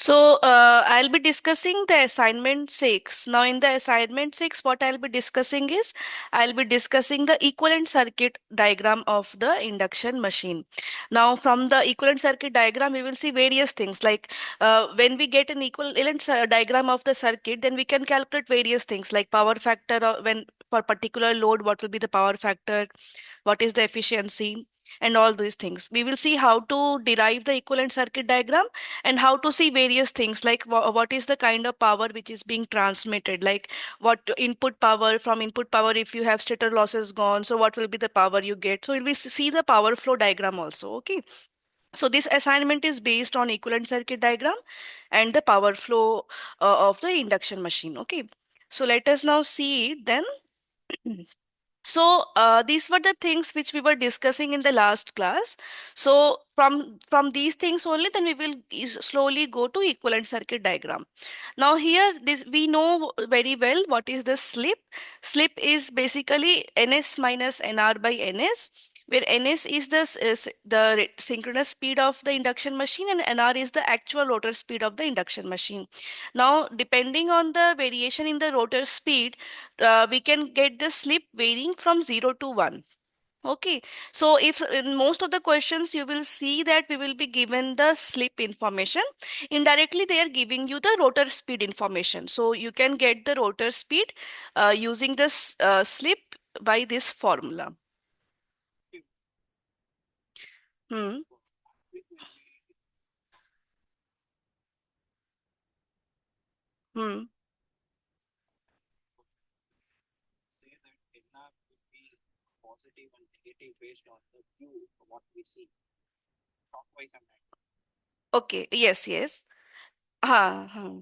I'll be discussing the assignment 6. Now, in the assignment 6, what I'll be discussing is I'll be discussing the equivalent circuit diagram of the induction machine. Now, from the equivalent circuit diagram, we will see various things like when we get an equivalent diagram of the circuit, then we can calculate various things like power factor, or when for particular load, what will be the power factor, what is the efficiency, and all these things. We will see how to derive the equivalent circuit diagram and how to see various things like what is the kind of power which is being transmitted, like what input power, from input power, if you have stator losses gone, so what will be the power you get. So we'll be see the power flow diagram also. Okay, so this assignment is based on equivalent circuit diagram and the power flow of the induction machine. Okay, so let us now see it then. These were the things which we were discussing in the last class. So from these things only, then we will slowly go to equivalent circuit diagram. Now here, this we know very well what is the slip. Slip is basically ns minus nr by ns, where ns is the synchronous speed of the induction machine and nr is the actual rotor speed of the induction machine. Now, depending on the variation in the rotor speed, we can get the slip varying from 0 to 1. Okay, so if in most of the questions you will see that we will be given the slip information. Indirectly, they are giving you the rotor speed information. So you can get the rotor speed using this slip by this formula. Hmm. Hmm. Okay. Yes. Yes. Hmm.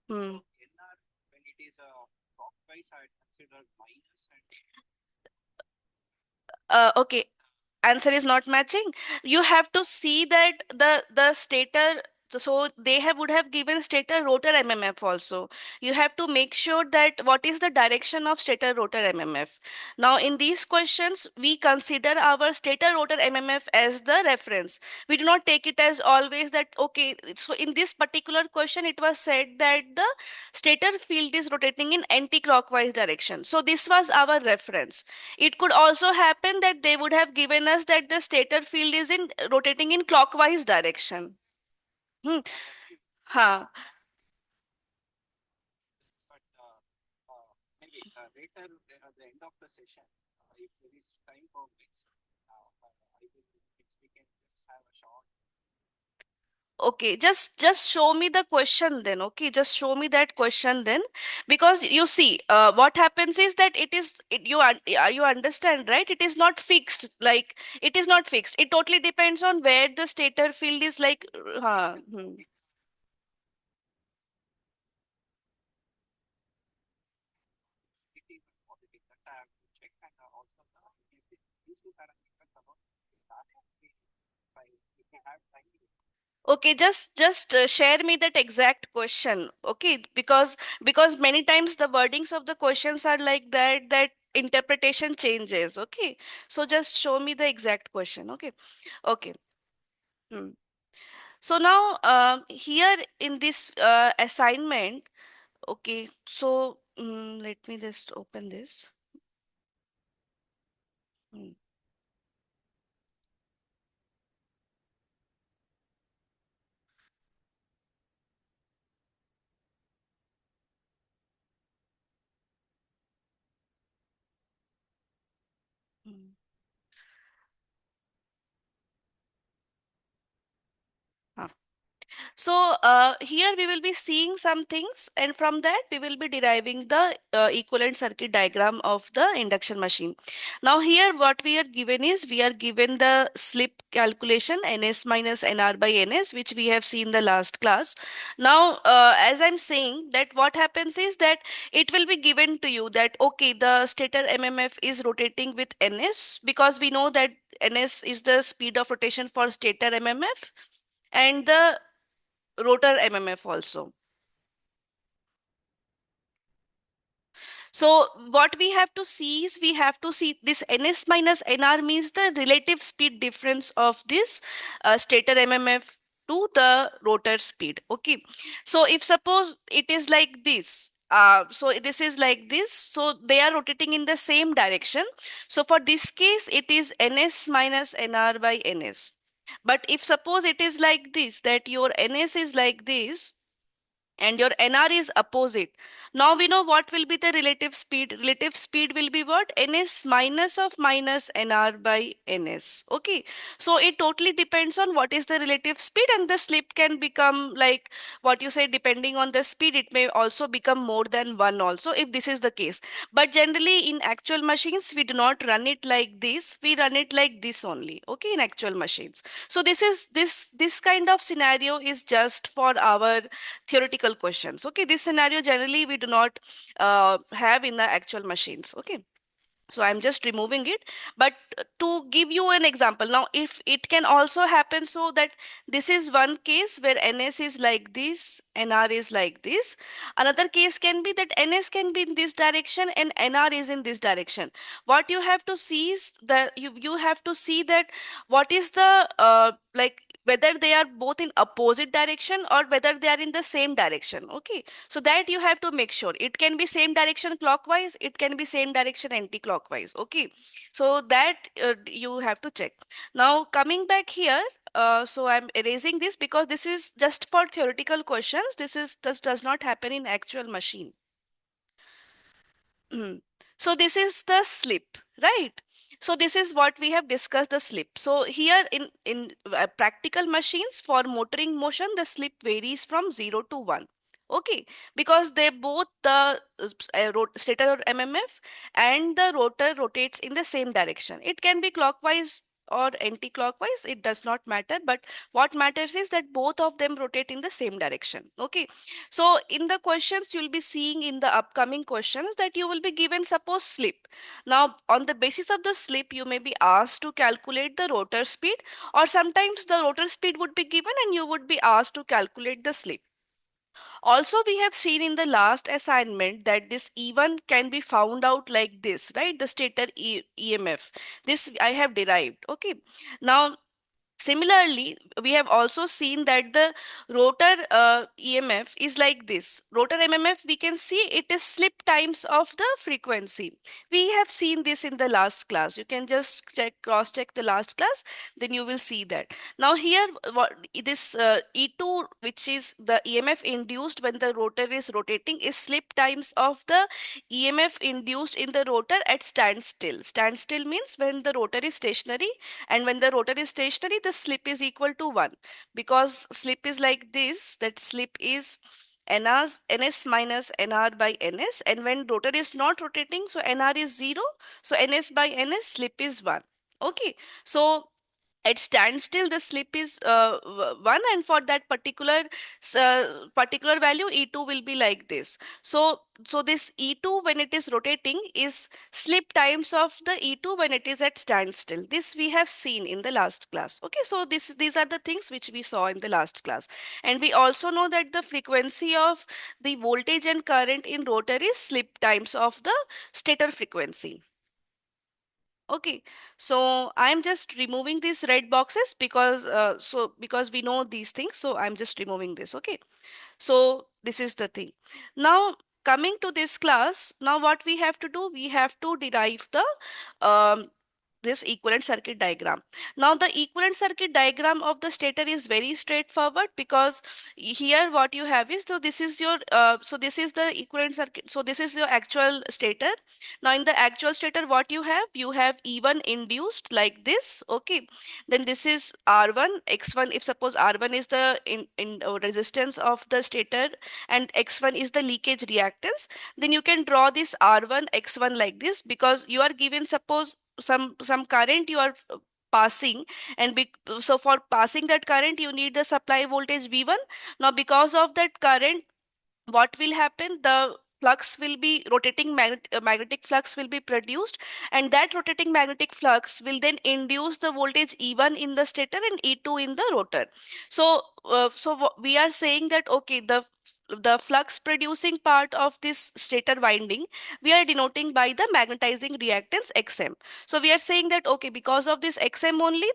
Hmm. Okay, answer is not matching. You have to see that the stator, so they have would have given stator rotor mmf also. You have to make sure that what is the direction of stator rotor mmf. Now in these questions we consider our stator rotor mmf as the reference. We do not take it as always that okay, so in this particular question it was said that the stator field is rotating in anti-clockwise direction, so this was our reference. It could also happen that they would have given us that the stator field is in rotating in clockwise direction. Hmm. Huh. Okay, just show me the question then. Okay, just show me that question then, because you see, what happens is that you understand, right? It is not fixed. Like it is not fixed. It totally depends on where the stator field is. Like, hmm. Okay, just share me that exact question. Okay, because many times the wordings of the questions are like that interpretation changes. Okay, so just show me the exact question. Okay, okay. Hmm. So now here in this assignment, okay. So let me just open this. Hmm. Hmm. Ah. So here we will be seeing some things, and from that we will be deriving the equivalent circuit diagram of the induction machine. Now here what we are given is we are given the slip calculation ns minus nr by ns, which we have seen the last class. Now as I'm saying that what happens is that it will be given to you that okay, the stator mmf is rotating with ns, because we know that ns is the speed of rotation for stator mmf and the rotor mmf also. So what we have to see is, we have to see this ns minus nr means the relative speed difference of this stator mmf to the rotor speed. Okay, so if suppose it is like this, so this is like this, so they are rotating in the same direction. So for this case it is ns minus nr by ns. But if suppose it is like this, that your ns is like this and your nr is opposite, now we know what will be the relative speed. Relative speed will be what? Ns minus of minus nr by ns. Okay, so it totally depends on what is the relative speed, and the slip can become like what you say, depending on the speed it may also become more than one also, if this is the case. But generally in actual machines we do not run it like this, we run it like this only. Okay, in actual machines. So this kind of scenario is just for our theoretical questions. Okay, this scenario generally we do not have in the actual machines. Okay, so I'm just removing it. But to give you an example, now if it can also happen, so that this is one case where ns is like this, nr is like this. Another case can be that ns can be in this direction and nr is in this direction. What you have to see is that you have to see that what is the like whether they are both in opposite direction or whether they are in the same direction. Okay, so that you have to make sure. It can be same direction clockwise, it can be same direction anti-clockwise. Okay, so that you have to check. Now coming back here, so I'm erasing this because this is just for theoretical questions. This does not happen in actual machine. Mm. So this is the slip, right? So this is what we have discussed, the slip. So here in practical machines for motoring motion, the slip varies from 0 to 1. Okay, because they both the stator or mmf and the rotor rotates in the same direction. It can be clockwise or anti-clockwise, it does not matter, but what matters is that both of them rotate in the same direction. Okay, so in the questions you'll be seeing in the upcoming questions that you will be given suppose slip. Now on the basis of the slip you may be asked to calculate the rotor speed, or sometimes the rotor speed would be given and you would be asked to calculate the slip. Also we have seen in the last assignment that this E1 can be found out like this, right? The stator EMF. This I have derived. Okay. Now similarly, we have also seen that the rotor EMF is like this. Rotor MMF, we can see it is slip times of the frequency. We have seen this in the last class. You can just cross check the last class, then you will see that. Now here, what this E2, which is the EMF induced when the rotor is rotating, is slip times of the EMF induced in the rotor at standstill. Standstill means when the rotor is stationary, and when the rotor is stationary the slip is equal to 1, because slip is like this, that slip is ns minus nr by ns, and when rotor is not rotating so nr is 0, so ns by ns slip is 1. Okay, so at standstill the slip is 1, and for that particular value e2 will be like this. So this e2 when it is rotating is slip times of the e2 when it is at standstill. This we have seen in the last class. Okay, so these are the things which we saw in the last class. And we also know that the frequency of the voltage and current in rotor is slip times of the stator frequency. Okay, so I'm just removing these red boxes because because we know these things, so I'm just removing this. Okay, so this is the thing. Now coming to this class, now what we have to do, we have to derive the this equivalent circuit diagram. Now the equivalent circuit diagram of the stator is very straightforward, because here what you have is, so this is your so this is the equivalent circuit, so this is your actual stator. Now in the actual stator what you have E1 induced like this. Okay, then this is R1 X1. If suppose R1 is the resistance of the stator and X1 is the leakage reactance, then you can draw this R1 X1 like this, because you are given suppose some current you are passing, and so for passing that current you need the supply voltage V1. Now because of that current, what will happen, the flux will be rotating, magnetic flux will be produced, and that rotating magnetic flux will then induce the voltage E1 in the stator and E2 in the rotor. So we are saying that okay, the the flux producing part of this stator winding, we are denoting by the magnetizing reactance xm. So we are saying that okay, because of this xm only,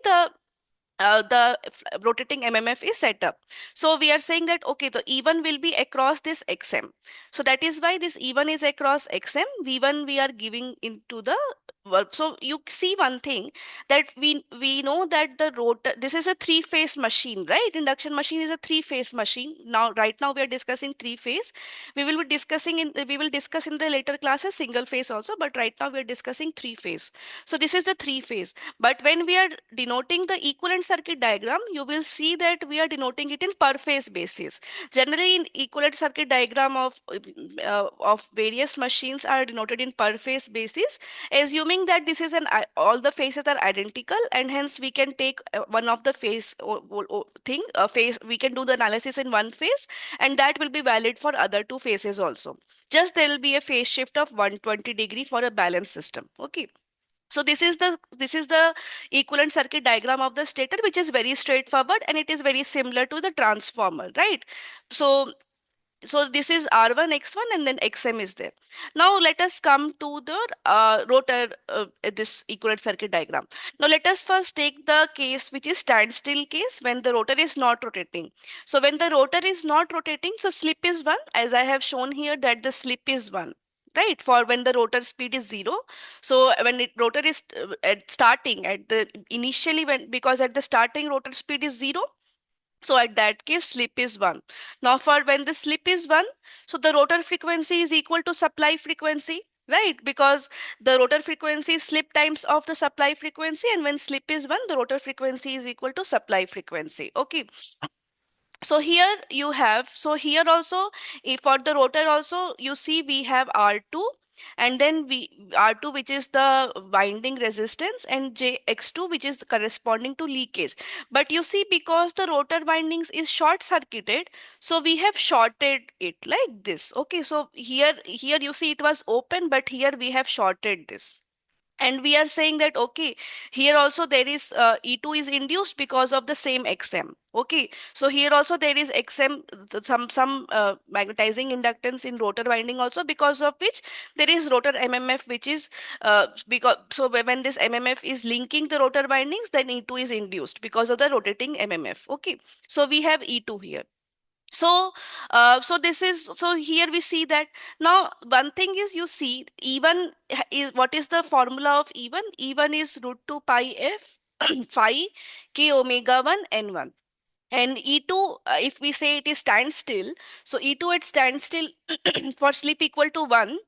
rotating mmf is set up. So we are saying that okay, the E1 will be across this xm. So that is why this E1 is across xm, V1 we are giving into the so you see one thing, that we know that the rotor, this is a three phase machine, right? Induction machine is a three phase machine. Now right now we are discussing three phase. We will discuss in the later classes single phase also, but right now we are discussing three phase. So this is the three phase. But when we are denoting the equivalent circuit diagram, you will see that we are denoting it in per phase basis. Generally, in equivalent circuit diagram of various machines are denoted in per phase basis, assuming that this is all the phases are identical, and hence we can take one of the phase thing phase. We can do the analysis in one phase, and that will be valid for other two phases also. Just there will be a phase shift of 120 degree for a balanced system. Okay. So this is the equivalent circuit diagram of the stator, which is very straightforward, and it is very similar to the transformer, right? So so this is R1, X1, and then XM is there. Now let us come to the rotor, this equivalent circuit diagram. Now let us first take the case which is standstill case, when the rotor is not rotating. So when the rotor is not rotating, so slip is 1, as I have shown here that the slip is 1. Right, for when the rotor speed is 0. So when rotor is at starting at the initially, when because at the starting rotor speed is 0, so at that case, slip is 1. Now, for when the slip is 1, so the rotor frequency is equal to supply frequency, right? Because the rotor frequency is slip times of the supply frequency, and when slip is 1, the rotor frequency is equal to supply frequency. Okay. So here you have, so here also, if for the rotor also, you see we have R2, and then we R2, which is the winding resistance, and JX2, which is corresponding to leakage. But you see, because the rotor windings is short circuited, so we have shorted it like this. Okay, so here you see it was open, but here we have shorted this. And we are saying that okay, here also there is E2 is induced because of the same XM. Okay, so here also there is XM, some magnetizing inductance in rotor winding also, because of which there is rotor MMF, which is because so when this MMF is linking the rotor windings, then E2 is induced because of the rotating MMF. Okay, so we have E2 here. So so this is, so here we see that. Now one thing is, you see, even is, what is the formula of even? Even is root 2 pi f phi k omega 1 n1. And E2, if we say it is standstill, so E2 at standstill for slip equal to 1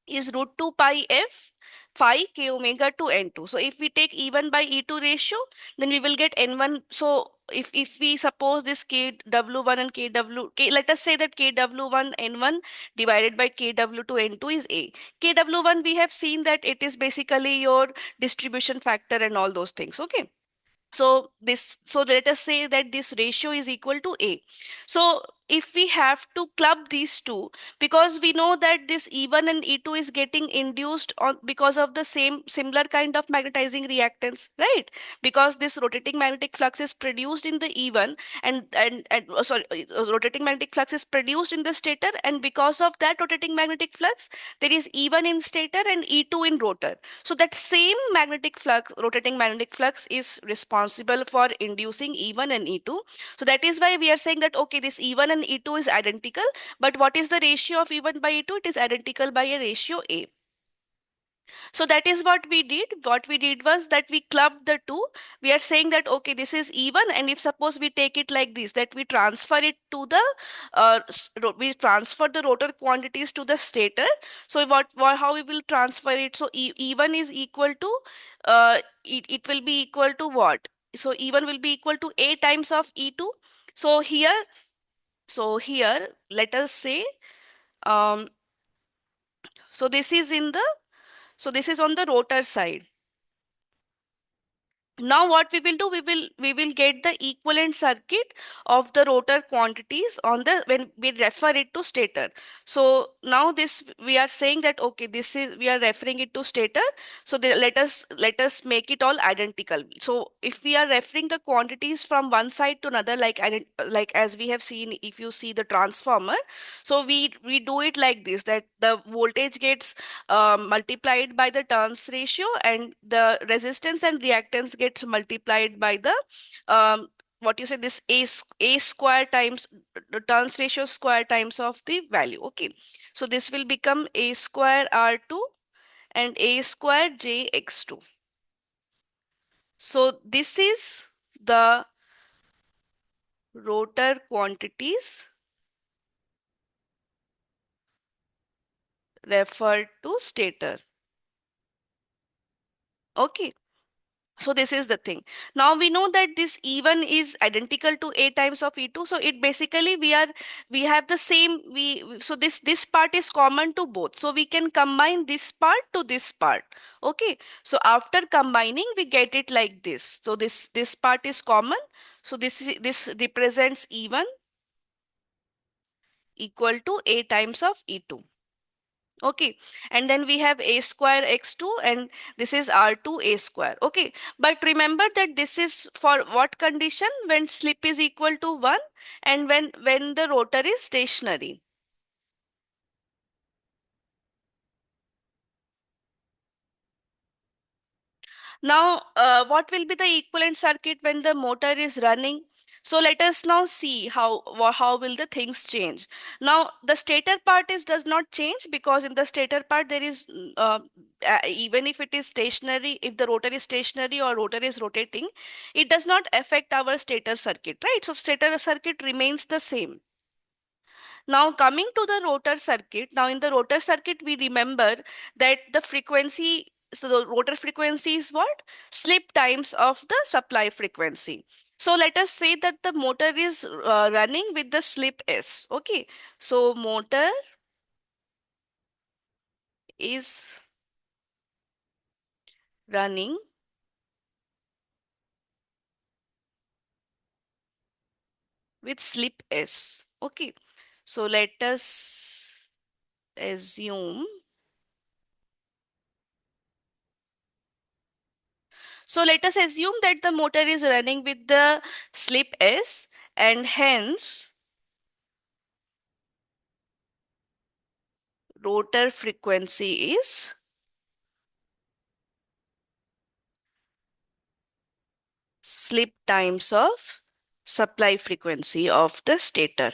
is root 2 pi f phi k omega to n2. So if we take E1 by E2 ratio, then we will get n1. So if we suppose this kw1 and let us say that kw1 n1 divided by kw2 n2 is a. Kw1, we have seen that it is basically your distribution factor and all those things. Okay. So let us say that this ratio is equal to a. So if we have to club these two, because we know that this E1 and E2 is getting induced on because of the same similar kind of magnetizing reactance, right? Because this rotating magnetic flux is produced in the E1, rotating magnetic flux is produced in the stator, and because of that rotating magnetic flux, there is E1 in stator and E2 in rotor. So that same magnetic flux, rotating magnetic flux, is responsible for inducing E1 and E2. So that is why we are saying that okay, this E1 and E2 is identical, but what is the ratio of E1 by E2? It is identical by a ratio A. So that is what we did. What we did was that we clubbed the two. We are saying that okay, this is E1, and if suppose we take it like this, that we transfer it to the we transfer the rotor quantities to the stator. So how we will transfer it? So E1 is equal to it will be equal to what? So E1 will be equal to A times of E2. So here let us say um so this is in the so this is on the rotor side. Now what we will get the equivalent circuit of the rotor quantities on the when we refer it to stator. So now this we are saying that okay, this is we are referring it to stator. So let us make it all identical. So if we are referring the quantities from one side to another, like as we have seen, if you see the transformer, so we do it like this, that the voltage gets multiplied by the turns ratio, and the resistance and reactance gets multiplied by the what you say, this a square times the turns ratio square times of the value. Okay, so this will become a square r2 and a square jx2. So this is the rotor quantities referred to stator. Okay, so this is the thing. Now we know that this E1 is identical to A times of E2. So it basically we have the same so this part is common to both. So we can combine this part to this part. Okay. So after combining we get it like this. So this part is common. So this represents E1 equal to A times of E2. Okay, and then we have a square x2, and this is r2 a square. Okay, but remember that this is for what condition? When slip is equal to 1 and when the rotor is stationary. Now, what will be the equivalent circuit when the motor is running? So let us now see how will the things change. Now, the stator part is does not change, because in the stator part there is even if it is stationary, if the rotor is stationary or rotor is rotating, it does not affect our stator circuit, right? So stator circuit remains the same. Now, coming to the rotor circuit, now in the rotor circuit, we remember that the frequency, so the rotor frequency is what? Slip times of the supply frequency. So let us say that the motor is running with the slip S. Okay. So motor is running with slip S. Okay. So let us assume. So let us assume that the motor is running with the slip S, and hence rotor frequency is slip times of supply frequency of the stator.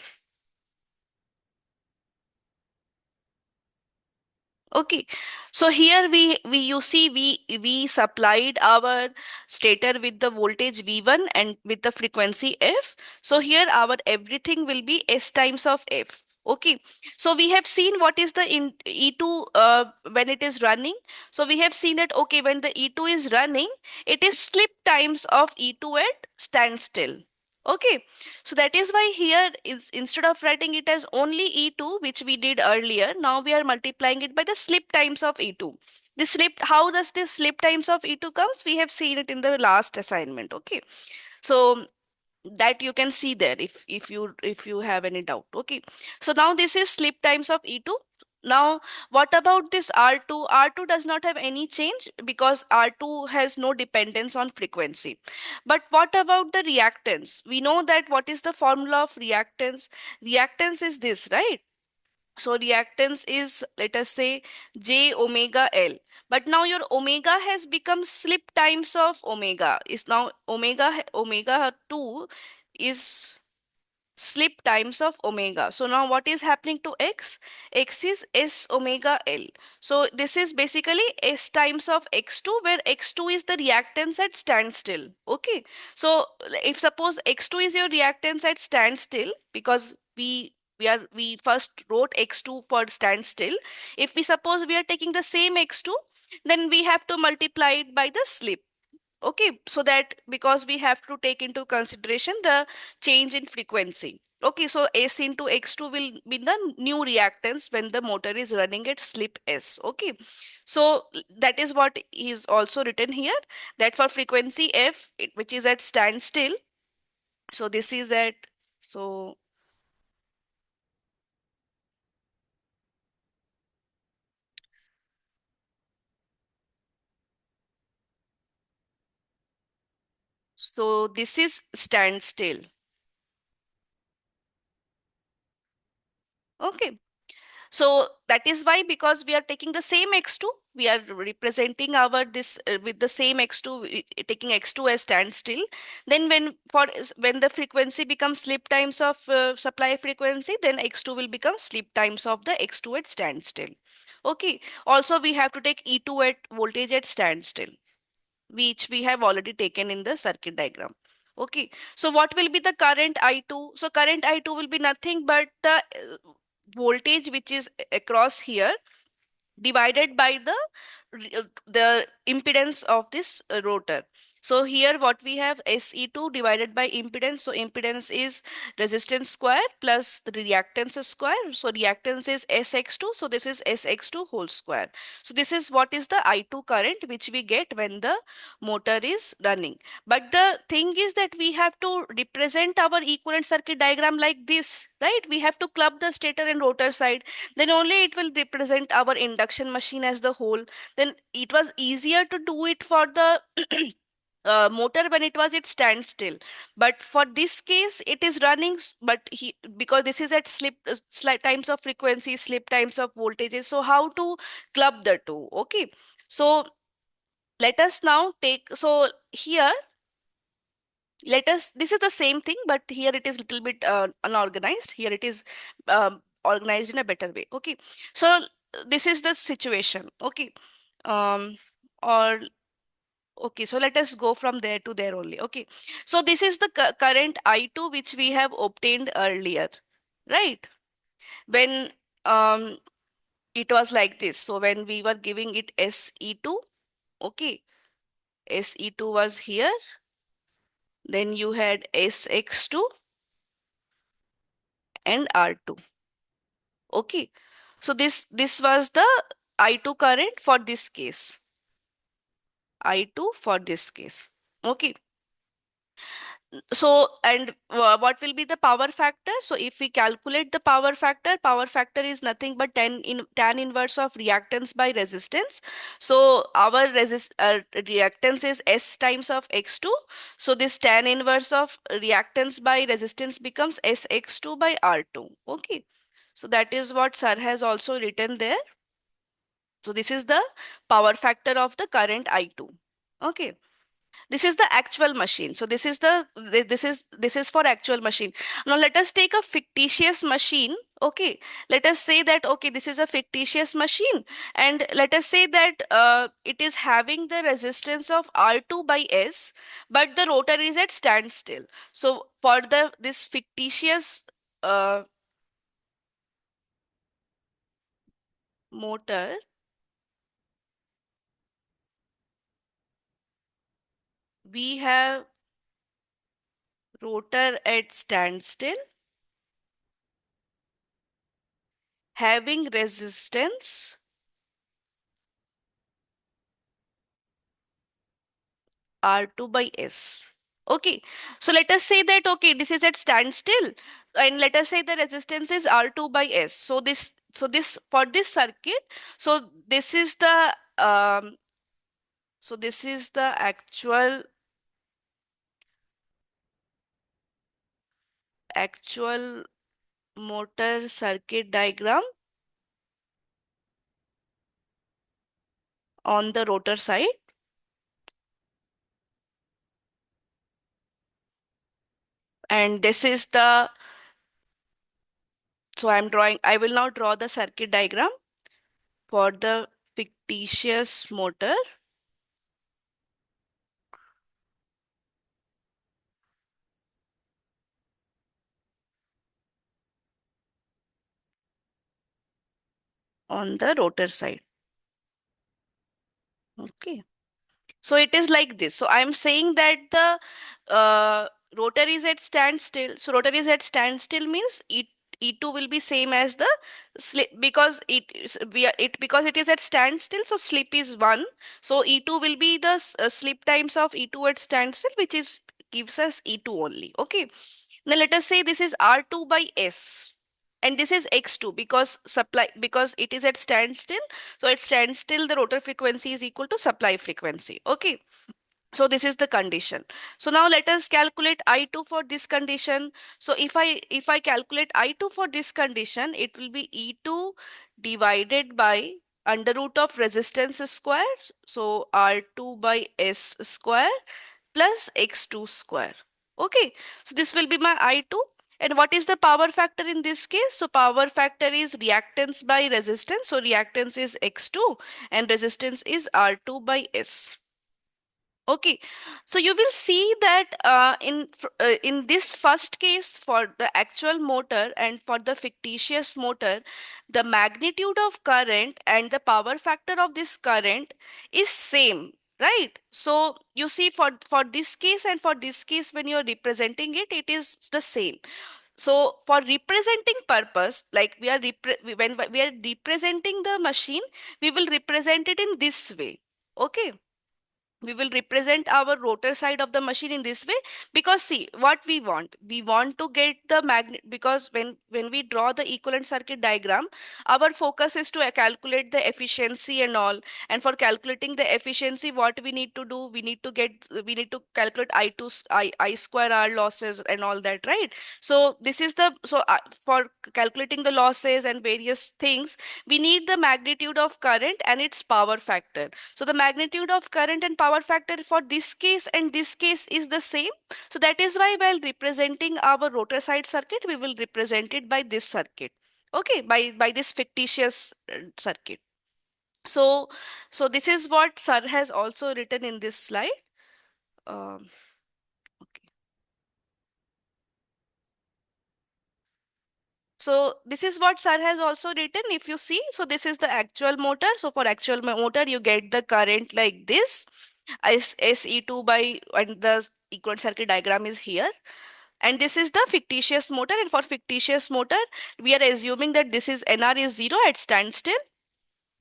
Okay, so here we you see we supplied our stator with the voltage V1 and with the frequency F. So here our everything will be S times of F. Okay, so we have seen what is the E2 when it is running. So we have seen that okay, when the E2 is running, it is slip times of E2 at standstill. Okay, so that is why here is instead of writing it as only E2, which we did earlier, now we are multiplying it by the slip times of E2. The slip, how does this slip times of E2 comes? We have seen it in the last assignment. Okay, so that you can see there if you have any doubt. Okay, so now this is slip times of E2. Now what about this R2? R2 does not have any change because R2 has no dependence on frequency. But what about the reactance? We know that what is the formula of reactance? Reactance is this, right? So reactance is, let us say, j omega L. But now your omega has become slip times of omega. Is now omega 2 is slip times of omega. So now what is happening to x? X is s omega L. So this is basically s times of x2, where x2 is the reactance at standstill. Okay. So if suppose x2 is your reactance at standstill, because we first wrote x2 for standstill. If we suppose we are taking the same x2, then we have to multiply it by the slip. Okay, so that because we have to take into consideration the change in frequency. Okay, so S into X2 will be the new reactance when the motor is running at slip S. Okay, so that is what is also written here, that for frequency F, which is at standstill, so this is at, so this is standstill. Okay, so that is why, because we are taking the same x2, we are representing our this with the same x2, taking x2 as standstill. Then when the frequency becomes sleep times of supply frequency, then x2 will become sleep times of the x2 at standstill. Okay. Also, we have to take E2 at voltage at standstill, which we have already taken in the circuit diagram. Okay, so what will be the current I2? So current I2 will be nothing but the voltage which is across here, divided by the impedance of this rotor. So here what we have, SE2 divided by impedance. So impedance is resistance square plus the reactance square. So reactance is SX2. So this is SX2 whole square. So this is what is the I2 current which we get when the motor is running. But the thing is that we have to represent our equivalent circuit diagram like this, right? We have to club the stator and rotor side, then only it will represent our induction machine as the whole. Then it was easier to do it for the motor when it was at standstill, but for this case it is running but because this is at slip slight times of frequency, slip times of voltages, so how to club the two? Okay, so let us now take, so here let us, this is the same thing but here it is little bit unorganized, here it is organized in a better way. Okay, so this is the situation. Okay, um or okay, so let us go from there to there only. Okay, so this is the current I2 which we have obtained earlier, right? When it was like this, so when we were giving it SE2, okay, SE2 was here, then you had SX2 and R2. Okay, so this was the I2 current for this case, I2 for this case. Okay, so and what will be the power factor? So if we calculate the power factor is nothing but tan inverse of reactance by resistance. So our reactance is S times of x2, so this tan inverse of reactance by resistance becomes sx2 by r2. Okay, so that is what sir has also written there. So this is the power factor of the current I2. Okay, this is the actual machine. So this is for actual machine. Now let us take a fictitious machine. Okay, let us say that, okay, this is a fictitious machine, and let us say that it is having the resistance of R2 by S, but the rotor is at standstill. So for the this fictitious motor, we have rotor at standstill having resistance R2 by S. Okay, so let us say that, okay, this is at standstill, and let us say the resistance is R2 by S. So this for this circuit, so this is the actual actual motor circuit diagram on the rotor side, and this is the, so I will now draw the circuit diagram for the fictitious motor on the rotor side. Okay. So it is like this. So I am saying that the rotor is at standstill. So rotor is at standstill means E2 will be same as the slip, because because it is at standstill, so slip is 1. So E2 will be the slip times of E2 at standstill, which is gives us E2 only. Okay. Now let us say this is R2 by S. And this is X2 because it is at standstill. So at standstill, the rotor frequency is equal to supply frequency. Okay. So this is the condition. So now let us calculate I2 for this condition. So if I calculate I2 for this condition, it will be E2 divided by under root of resistance square. So R2 by S square plus X2 square. Okay. So this will be my I2. And what is the power factor in this case? So power factor is reactance by resistance. So reactance is X2 and resistance is R2 by S. Okay, so you will see that in this first case for the actual motor and for the fictitious motor, the magnitude of current and the power factor of this current is same, right? So you see for this case and for this case, when you are representing it, it is the same. So for representing purpose, like when we are representing the machine, we will represent it in this way. Okay, we will represent our rotor side of the machine in this way, because see what we want to get the magnet, because when we draw the equivalent circuit diagram, our focus is to calculate the efficiency and all. And for calculating the efficiency, what we need to do, we need to calculate I2 I square R losses and all that, right? So this is the so for calculating the losses and various things, we need the magnitude of current and its power factor. So the magnitude of current and power factor for this case and this case is the same. So that is why while representing our rotor side circuit, we will represent it by this circuit. Okay, by this fictitious circuit. So so this is what sir has also written in this slide. Um, okay. So this is what sir has also written. If you see, so this is the actual motor. So for actual motor, you get the current like this. SE2 by, and the equivalent circuit diagram is here. And this is the fictitious motor. And for fictitious motor, we are assuming that this is NR is 0 at standstill.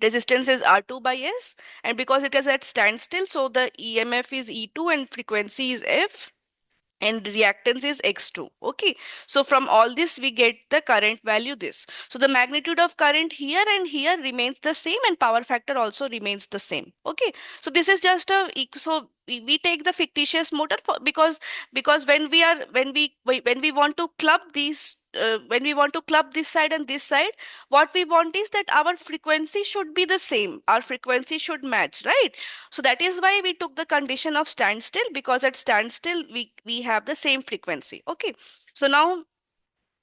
Resistance is R2 by S. And because it is at standstill, so the EMF is E2 and frequency is F and reactance is X2. Okay, so from all this we get the current value this. So the magnitude of current here and here remains the same, and power factor also remains the same. Okay, so this is just so we take the fictitious motor because when we want to club these when we want to club this side and this side, what we want is that our frequency should be the same, our frequency should match, right? So that is why we took the condition of standstill, because at standstill we have the same frequency. Okay. So now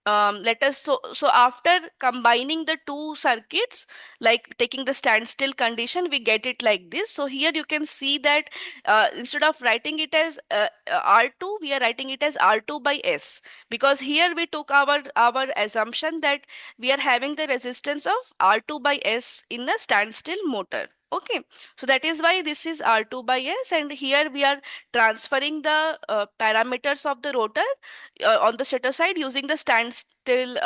let us so after combining the two circuits, like taking the standstill condition, we get it like this. So here you can see that instead of writing it as R2, we are writing it as R2 by S, because here we took our assumption that we are having the resistance of R2 by S in a standstill motor. Okay, so that is why this is R2 by S, and here we are transferring the parameters of the rotor on the shutter side using the standstill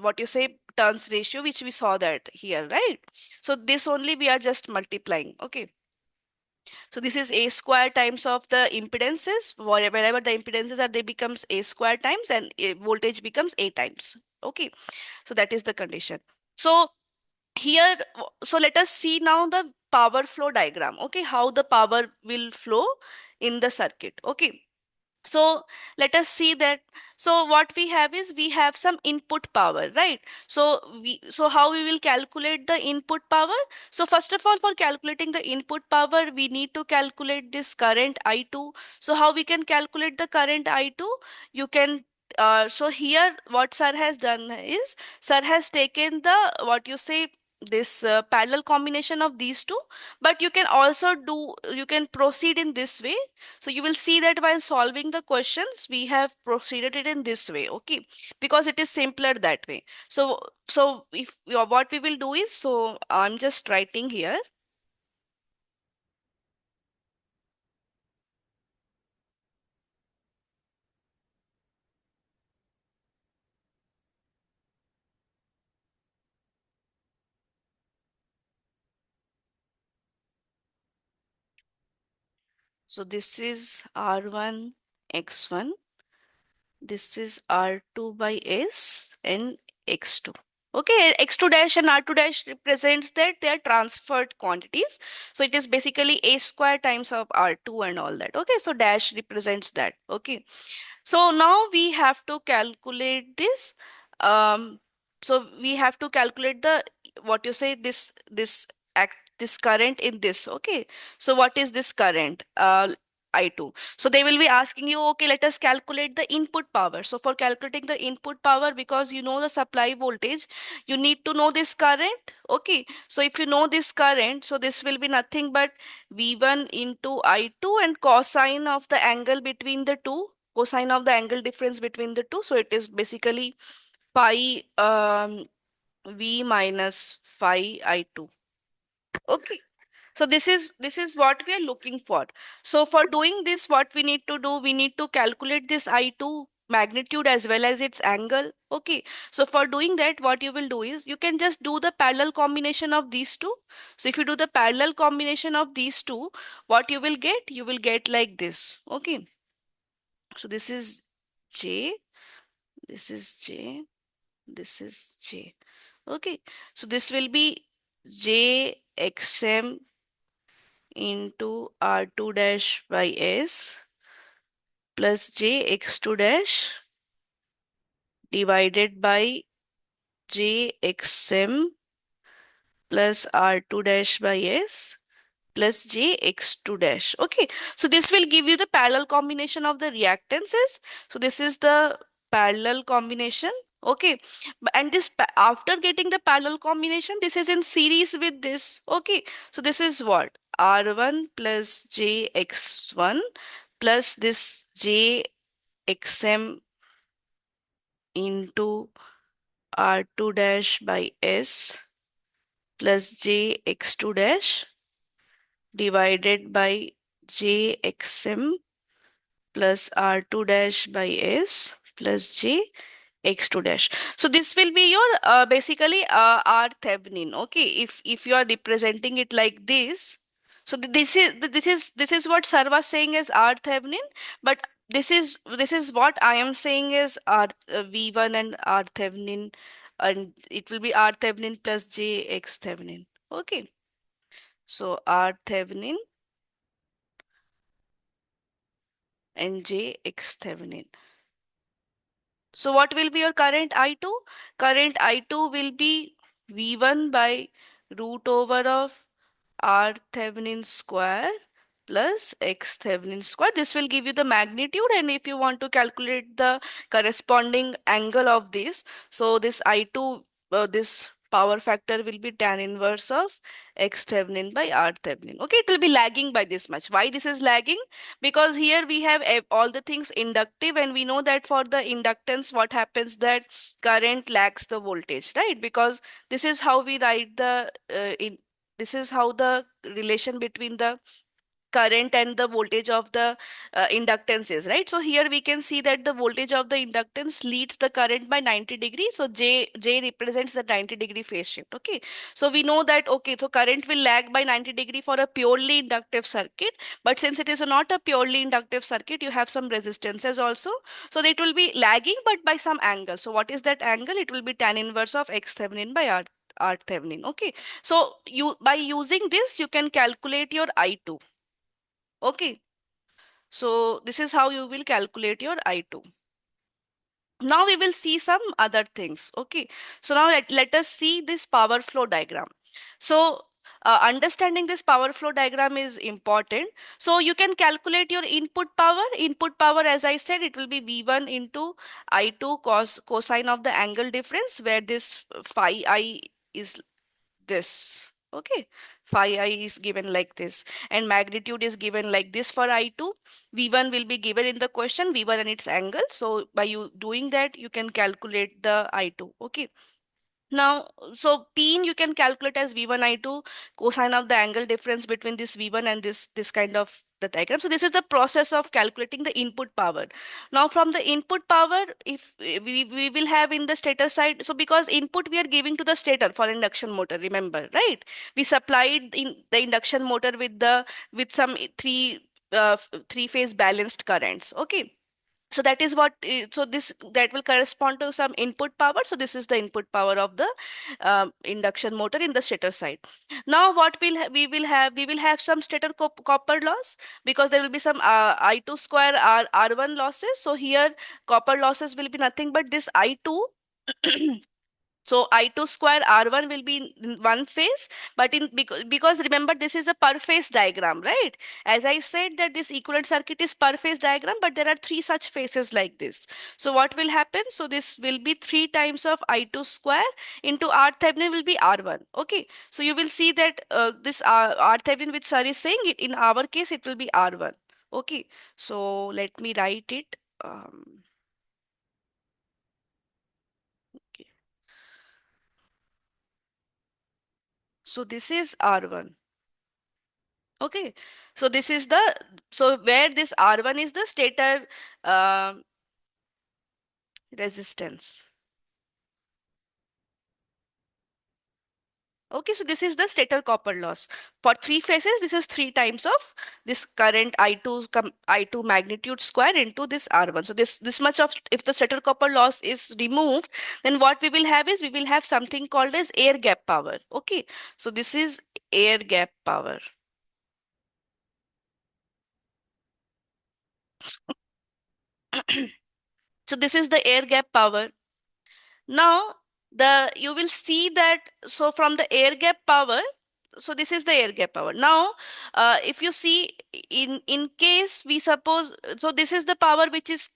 what you say turns ratio, which we saw that here, right? So this only we are just multiplying. Okay, so this is a square times of the impedances, wherever the impedances are, they becomes a square times, and voltage becomes a times. Okay, so that is the condition. So here, so let us see now the power flow diagram. Okay, how the power will flow in the circuit. Okay, so let us see that. So what we have is we have some input power, right? So how we will calculate the input power? So first of all, for calculating the input power, we need to calculate this current I2. So how we can calculate the current I2? You can so here what sir has done is, sir has taken the what you say this parallel combination of these two, but you can also do, you can proceed in this way. So you will see that while solving the questions, we have proceeded it in this way, okay? Because it is simpler that way. So if what we will do is, so I'm just writing here. So this is R1 X1. This is R2 by S and X2. Okay, X2 dash and R2 dash represents that they are transferred quantities. So it is basically A square times of R2 and all that. Okay, so dash represents that. Okay. So now we have to calculate this. Um, so we have to calculate the what you say this current in this. Okay. So what is this current? I2. So they will be asking you, okay, let us calculate the input power. So for calculating the input power, because you know the supply voltage, you need to know this current. Okay. So if you know this current, so this will be nothing but V1 into I2 and cosine of the angle between the two, cosine of the angle difference between the two. So it is basically pi V minus phi I2. Okay. So this is what we are looking for. So for doing this, what we need to do, we need to calculate this I2 magnitude as well as its angle. Okay. So for doing that, what you will do is you can just do the parallel combination of these two. So if you do the parallel combination of these two, what you will get like this. Okay. So this is J, this is J, this is J. Okay. So this will be JXM into R2 dash by S plus JX2 dash divided by JXM plus R2 dash by S plus JX2 dash. Okay, so this will give you the parallel combination of the reactances. So this is the parallel combination. Okay, and after getting the parallel combination, this is in series with this. Okay, so this is what R1 plus JX1 plus this JXM into R2 dash by S plus JX2 dash divided by JXM plus R2 dash by S plus J x2 dash. So this will be your basically R Thevenin. Okay, if you are representing it like this, so this is what Sir was saying as R Thevenin, but this is what I am saying is R V1 and R Thevenin, and it will be R Thevenin plus J x Thevenin. Okay, so R Thevenin and J x Thevenin. So what will be your current I2? Current I2 will be V1 by root over of R Thevenin square plus X Thevenin square. This will give you the magnitude, and if you want to calculate the corresponding angle of this, so this I2, this power factor will be tan inverse of X Thevenin by R Thevenin. Okay, it will be lagging by this much. Why this is lagging? Because here we have all the things inductive, and we know that for the inductance what happens, that current lags the voltage, right? Because this is how we write the this is how the relation between the current and the voltage of the inductance is, right? So here we can see that the voltage of the inductance leads the current by 90 degrees. So J represents the 90-degree phase shift. Okay. So we know that, okay, so current will lag by 90 degree for a purely inductive circuit. But since it is not a purely inductive circuit, you have some resistances also. So it will be lagging, but by some angle. So what is that angle? It will be tan inverse of X Thevenin by R Thevenin. Okay. So you by using this, you can calculate your I2. Okay, so this is how you will calculate your I2. Now we will see some other things. Okay, so now let us see this power flow diagram. So understanding this power flow diagram is important. So you can calculate your input power. Input power, as I said, it will be V1 into I2 cosine of the angle difference, where this phi I is this. Okay, phi I is given like this, and magnitude is given like this for I2. V1 will be given in the question, V1 and its angle. So by you doing that, you can calculate the I2. Okay. Now, so P in you can calculate as V1 I2 cosine of the angle difference between this V1 and this kind of the diagram. So this is the process of calculating the input power. Now from the input power, if we will have in the stator side, so because input we are giving to the stator for induction motor, remember, right? We supplied in the induction motor with some three three phase balanced currents. Okay. So that is what so this that will correspond to some input power. So this is the input power of the induction motor in the stator side. Now what we will have some stator copper loss, because there will be some I2 square R1 losses. So here copper losses will be nothing but this I2. So I2 square R1 will be in one phase, but in because remember this is a per phase diagram, right? As I said that this equivalent circuit is per phase diagram, but there are three such phases like this. So what will happen? So this will be three times of I2 square into R Thevenin will be R1. Okay. So you will see that this R Thevenin which sir is saying it in our case it will be R1. Okay. So let me write it. Okay. So this is R1. Okay, so this is the so where this R1 is the stator um resistance. Okay, so this is the stator copper loss. For three phases, this is three times of this current I2 magnitude square into this R1. So this much of, if the stator copper loss is removed, then what we will have is we will have something called as air gap power. Okay, so this is air gap power. So this is the air gap power. Now, the you will see that so from the air gap power, so this is the air gap power. Now, if you see in case we suppose, so this is the power which is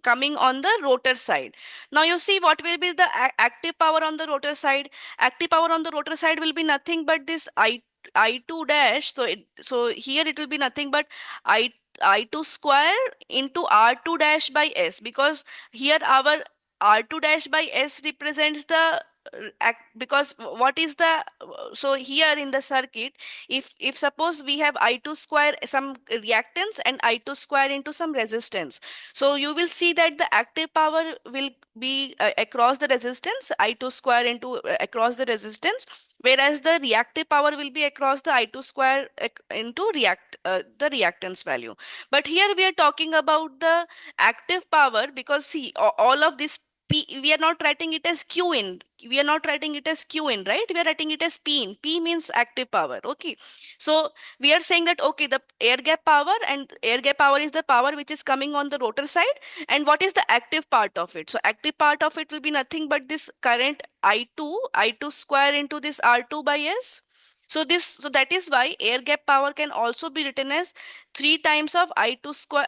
coming on the rotor side. Now you see what will be the active power on the rotor side. Active power on the rotor side will be nothing but this I2 dash. So so here it will be nothing but I I2 square into R2 dash by S, because here our R2 dash by S represents the because what is the so here in the circuit, if suppose we have I2 square some reactance and I2 square into some resistance, so you will see that the active power will be across the resistance I2 square into across the resistance, whereas the reactive power will be across the I2 square into the reactance value. But here we are talking about the active power, because see all of this P, we are not writing it as Q in. We are not writing it as Q in, right? We are writing it as P in. P means active power. Okay. So we are saying that, okay, the air gap power, and air gap power is the power which is coming on the rotor side. And what is the active part of it? So active part of it will be nothing but this current I2 square into this R2 by S. So that is why air gap power can also be written as 3 times of I2 square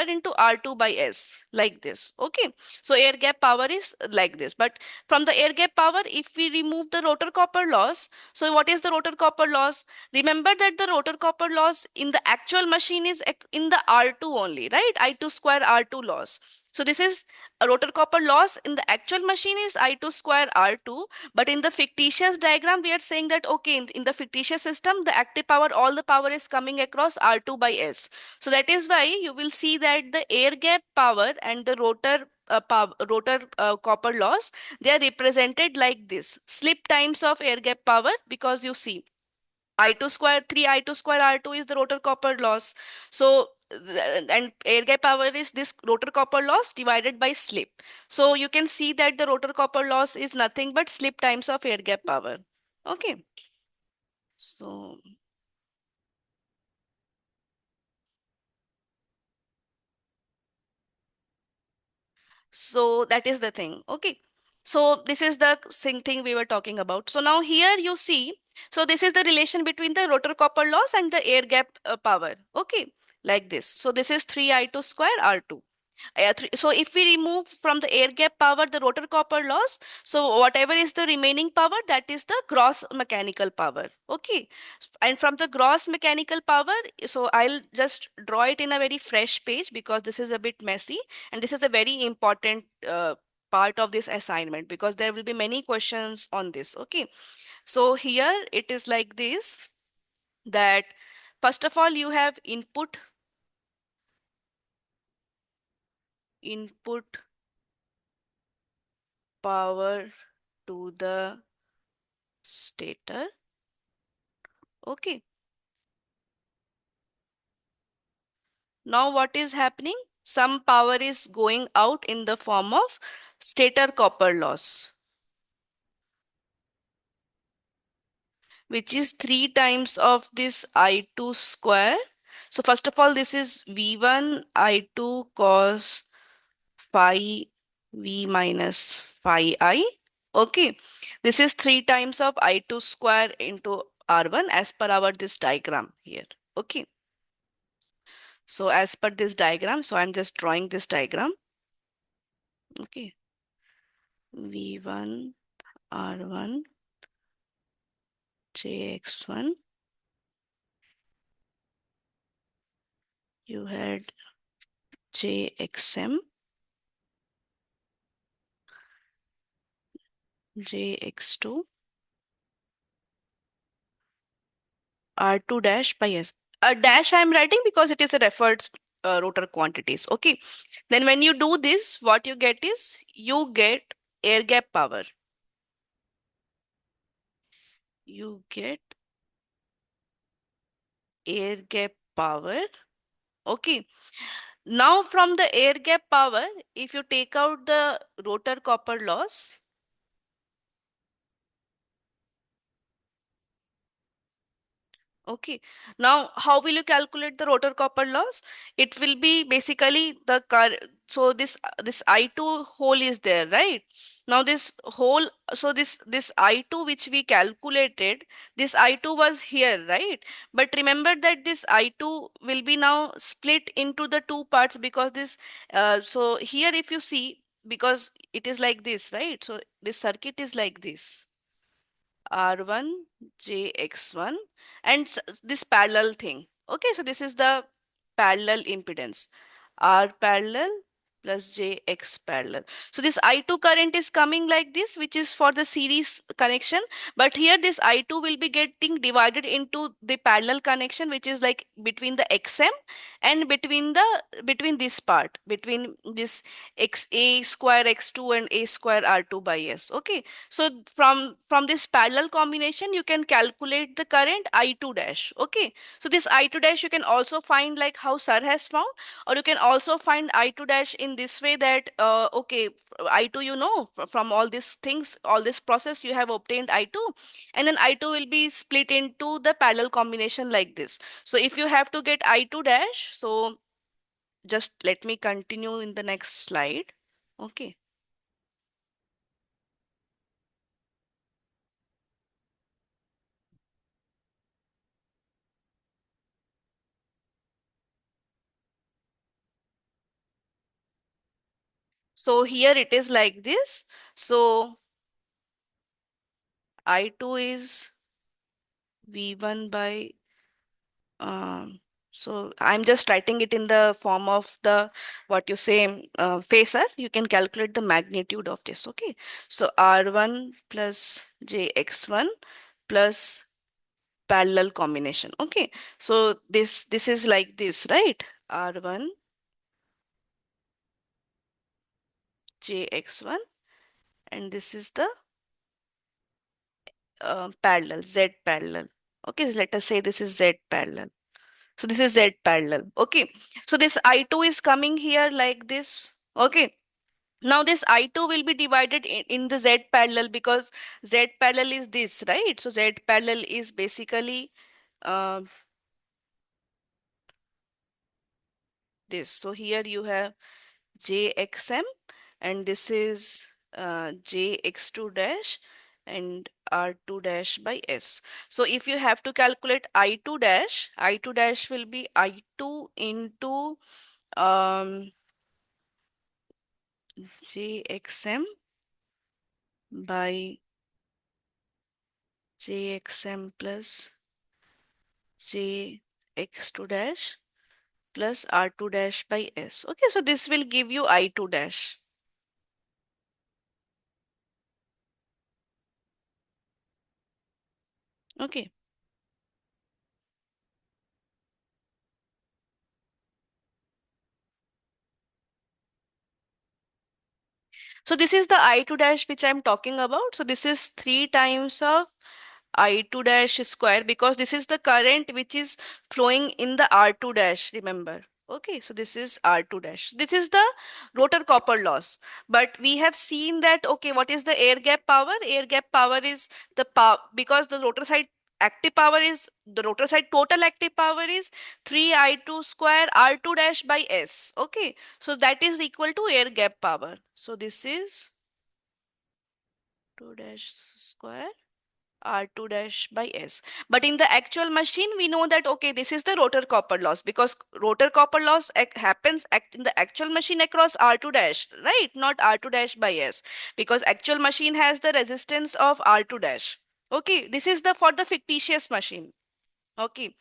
into R2 by S, like this. Okay. So air gap power is like this. But from the air gap power, if we remove the rotor copper loss, so what is the rotor copper loss? Remember that the rotor copper loss in the actual machine is in the R2 only, right? I2 square R2 loss. So this is a rotor copper loss in the actual machine is I2 square R2. But in the fictitious diagram, we are saying that, okay, in the fictitious system, the active power, all the power is coming across R2 by S. So that is why you will see that the air gap power and the rotor copper loss, they are represented like this: slip times of air gap power, because you see I2 square 3 I2 square R2 is the rotor copper loss. So and air gap power is this rotor copper loss divided by slip. So you can see that the rotor copper loss is nothing but slip times of air gap power. Okay. So So that is the thing. Okay. So this is the same thing we were talking about. So now here you see, so this is the relation between the rotor copper loss and the air gap power. Okay. Like this. So this is 3I2 square R2. So if we remove from the air gap power the rotor copper loss, so whatever is the remaining power, that is the gross mechanical power. Okay. And from the gross mechanical power, so I'll just draw it in a very fresh page because this is a bit messy, and this is a very important part of this assignment, because there will be many questions on this. Okay. So here it is like this, that first of all you have input power to the stator. Okay. Now what is happening? Some power is going out in the form of stator copper loss, which is 3 times of this I2 square. So first of all, this is V1 I2 cos phi V minus phi I. Okay. This is 3 times of I2 square into R1 as per our this diagram here. Okay. So as per this diagram, so I'm just drawing this diagram. Okay. V1 R1 JX1. You had JXM, JX2, R2 dash by S. A dash I'm writing because it is a referred rotor quantities. Okay. Then when you do this, what you get is you get air gap power. You get air gap power. Okay. Now from the air gap power, if you take out the rotor copper loss, okay. Now, how will you calculate the rotor copper loss? It will be basically the car. So this I2 hole is there, right? Now this hole, so this I2 which we calculated, this I2 was here, right? But remember that this I2 will be now split into the two parts because this. So here, if you see, because it is like this, right? So this circuit is like this. R1 JX1 and this parallel thing. Okay, so this is the parallel impedance. R parallel plus JX parallel. So this I2 current is coming like this, which is for the series connection. But here this I2 will be getting divided into the parallel connection, which is like between the XM and between this part, between this X A square X2 and A square R2 by S. Okay. So from this parallel combination, you can calculate the current I2 dash. Okay. So this I2 dash you can also find like how Sir has found, or you can also find I2 dash in this way that okay, I2 from all these things, all this process you have obtained I2, and then I2 will be split into the parallel combination like this. So if you have to get I2 dash, so just let me continue in the next slide. Okay. So here it is like this. So I2 is V1 by so I'm just writing it in the form of the what you say phasor. You can calculate the magnitude of this. Okay. So R1 plus JX1 plus parallel combination. Okay. So this is like this, right? R1 JX1 and this is the parallel Z parallel. Okay. So let us say this is Z parallel. So this is Z parallel. Okay. So this I2 is coming here like this. Okay. Now this I2 will be divided in the Z parallel because Z parallel is this, right? So Z parallel is basically uh, this. So here you have JXM and this is JX2 dash and R2 dash by S. So if you have to calculate I2 dash will be I2 into JXM by JXM plus JX2 dash plus R2 dash by S. Okay, so this will give you I2 dash. Okay. So this is the I2 dash which I'm talking about. So this is 3 times of I2 dash square because this is the current which is flowing in the R2 dash, remember. Okay, so this is R2 dash. This is the rotor copper loss. But we have seen that, okay, what is the air gap power? Air gap power is the power, because the rotor side active power is, the rotor side total active power is 3I2 square R2 dash by S. Okay, so that is equal to air gap power. So this is 2 dash square R2 dash by S. But in the actual machine, we know that, okay, this is the rotor copper loss, because rotor copper loss happens in the actual machine across R2 dash, right? Not R2 dash by S, because actual machine has the resistance of R2 dash. Okay, this is the for the fictitious machine. Okay,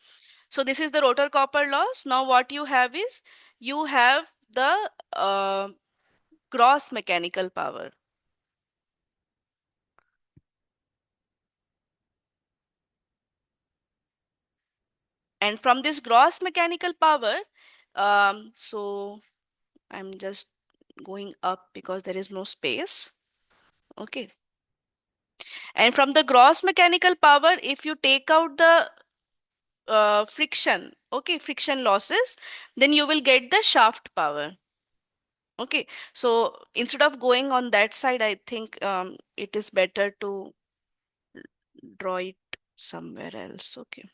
so this is the rotor copper loss. Now what you have is, you have the gross mechanical power. And from this gross mechanical power, so I'm just going up because there is no space. Okay. And from the gross mechanical power, if you take out the friction, okay, friction losses, then you will get the shaft power. Okay. So instead of going on that side, I think it is better to draw it somewhere else. Okay.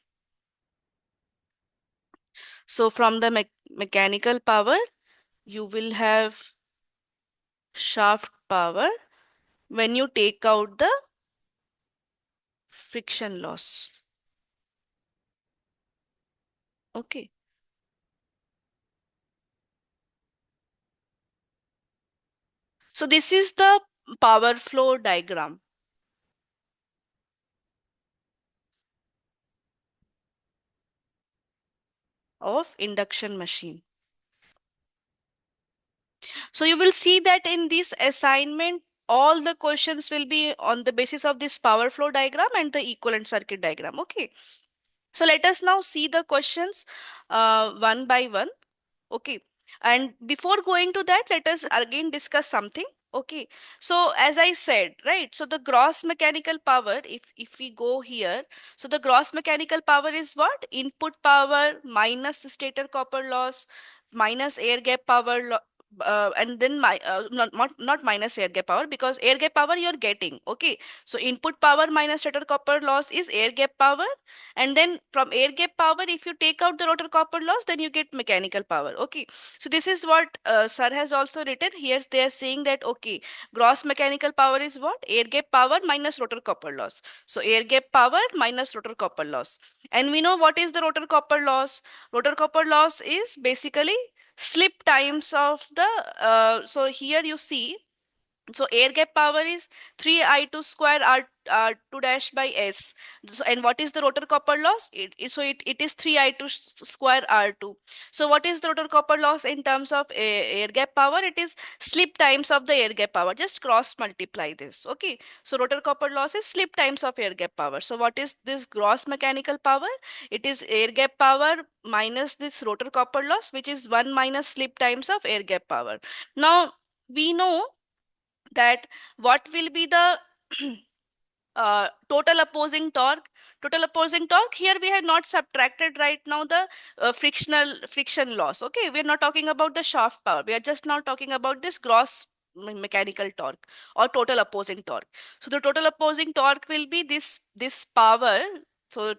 So from the mechanical power, you will have shaft power when you take out the friction loss. Okay. So this is the power flow diagram of induction machine. So you will see that in this assignment, all the questions will be on the basis of this power flow diagram and the equivalent circuit diagram. Okay. So let us now see the questions one by one. Okay. And before going to that, let us again discuss something. Okay. So as I said, right? So the gross mechanical power, if we go here, so the gross mechanical power is what? Input power minus the stator copper loss minus air gap power and then not minus air gap power, because air gap power you're getting. Okay. So input power minus stator copper loss is air gap power, and then from air gap power, if you take out the rotor copper loss, then you get mechanical power. Okay. So this is what sir has also written here. They are saying that, okay, gross mechanical power is what? Air gap power minus rotor copper loss. So air gap power minus rotor copper loss. And we know what is the rotor copper loss. Rotor copper loss is basically slip times of the, so here you see, so air gap power is 3I2 square R2 dash by S. So, and what is the rotor copper loss? It is 3I2 square R2. So what is the rotor copper loss in terms of air gap power? It is slip times of the air gap power. Just cross multiply this. Okay. So rotor copper loss is slip times of air gap power. So what is this gross mechanical power? It is air gap power minus this rotor copper loss, which is 1 minus slip times of air gap power. Now we know that what will be the total opposing torque. Total opposing torque, here we have not subtracted right now the friction loss. Okay, we are not talking about the shaft power, we are just now talking about this gross mechanical torque or total opposing torque. So the total opposing torque will be this power. So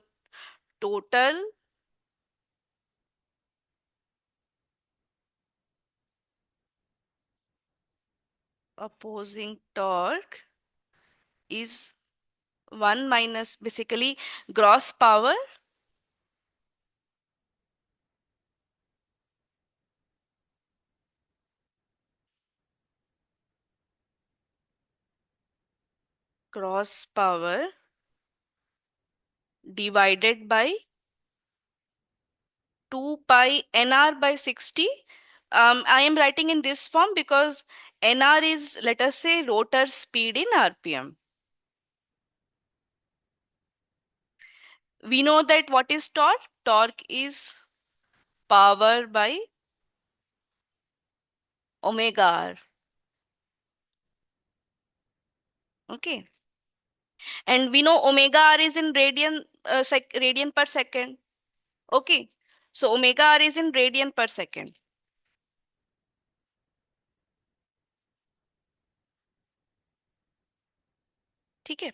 total opposing torque is 1 minus basically gross power gross power divided by 2 pi nr by 60. I am writing in this form because nr is, let us say, rotor speed in rpm. We know that what is torque? Torque is power by omega r. Okay. And we know omega r is in radian per second. Okay. So omega r is in radian per second. Okay.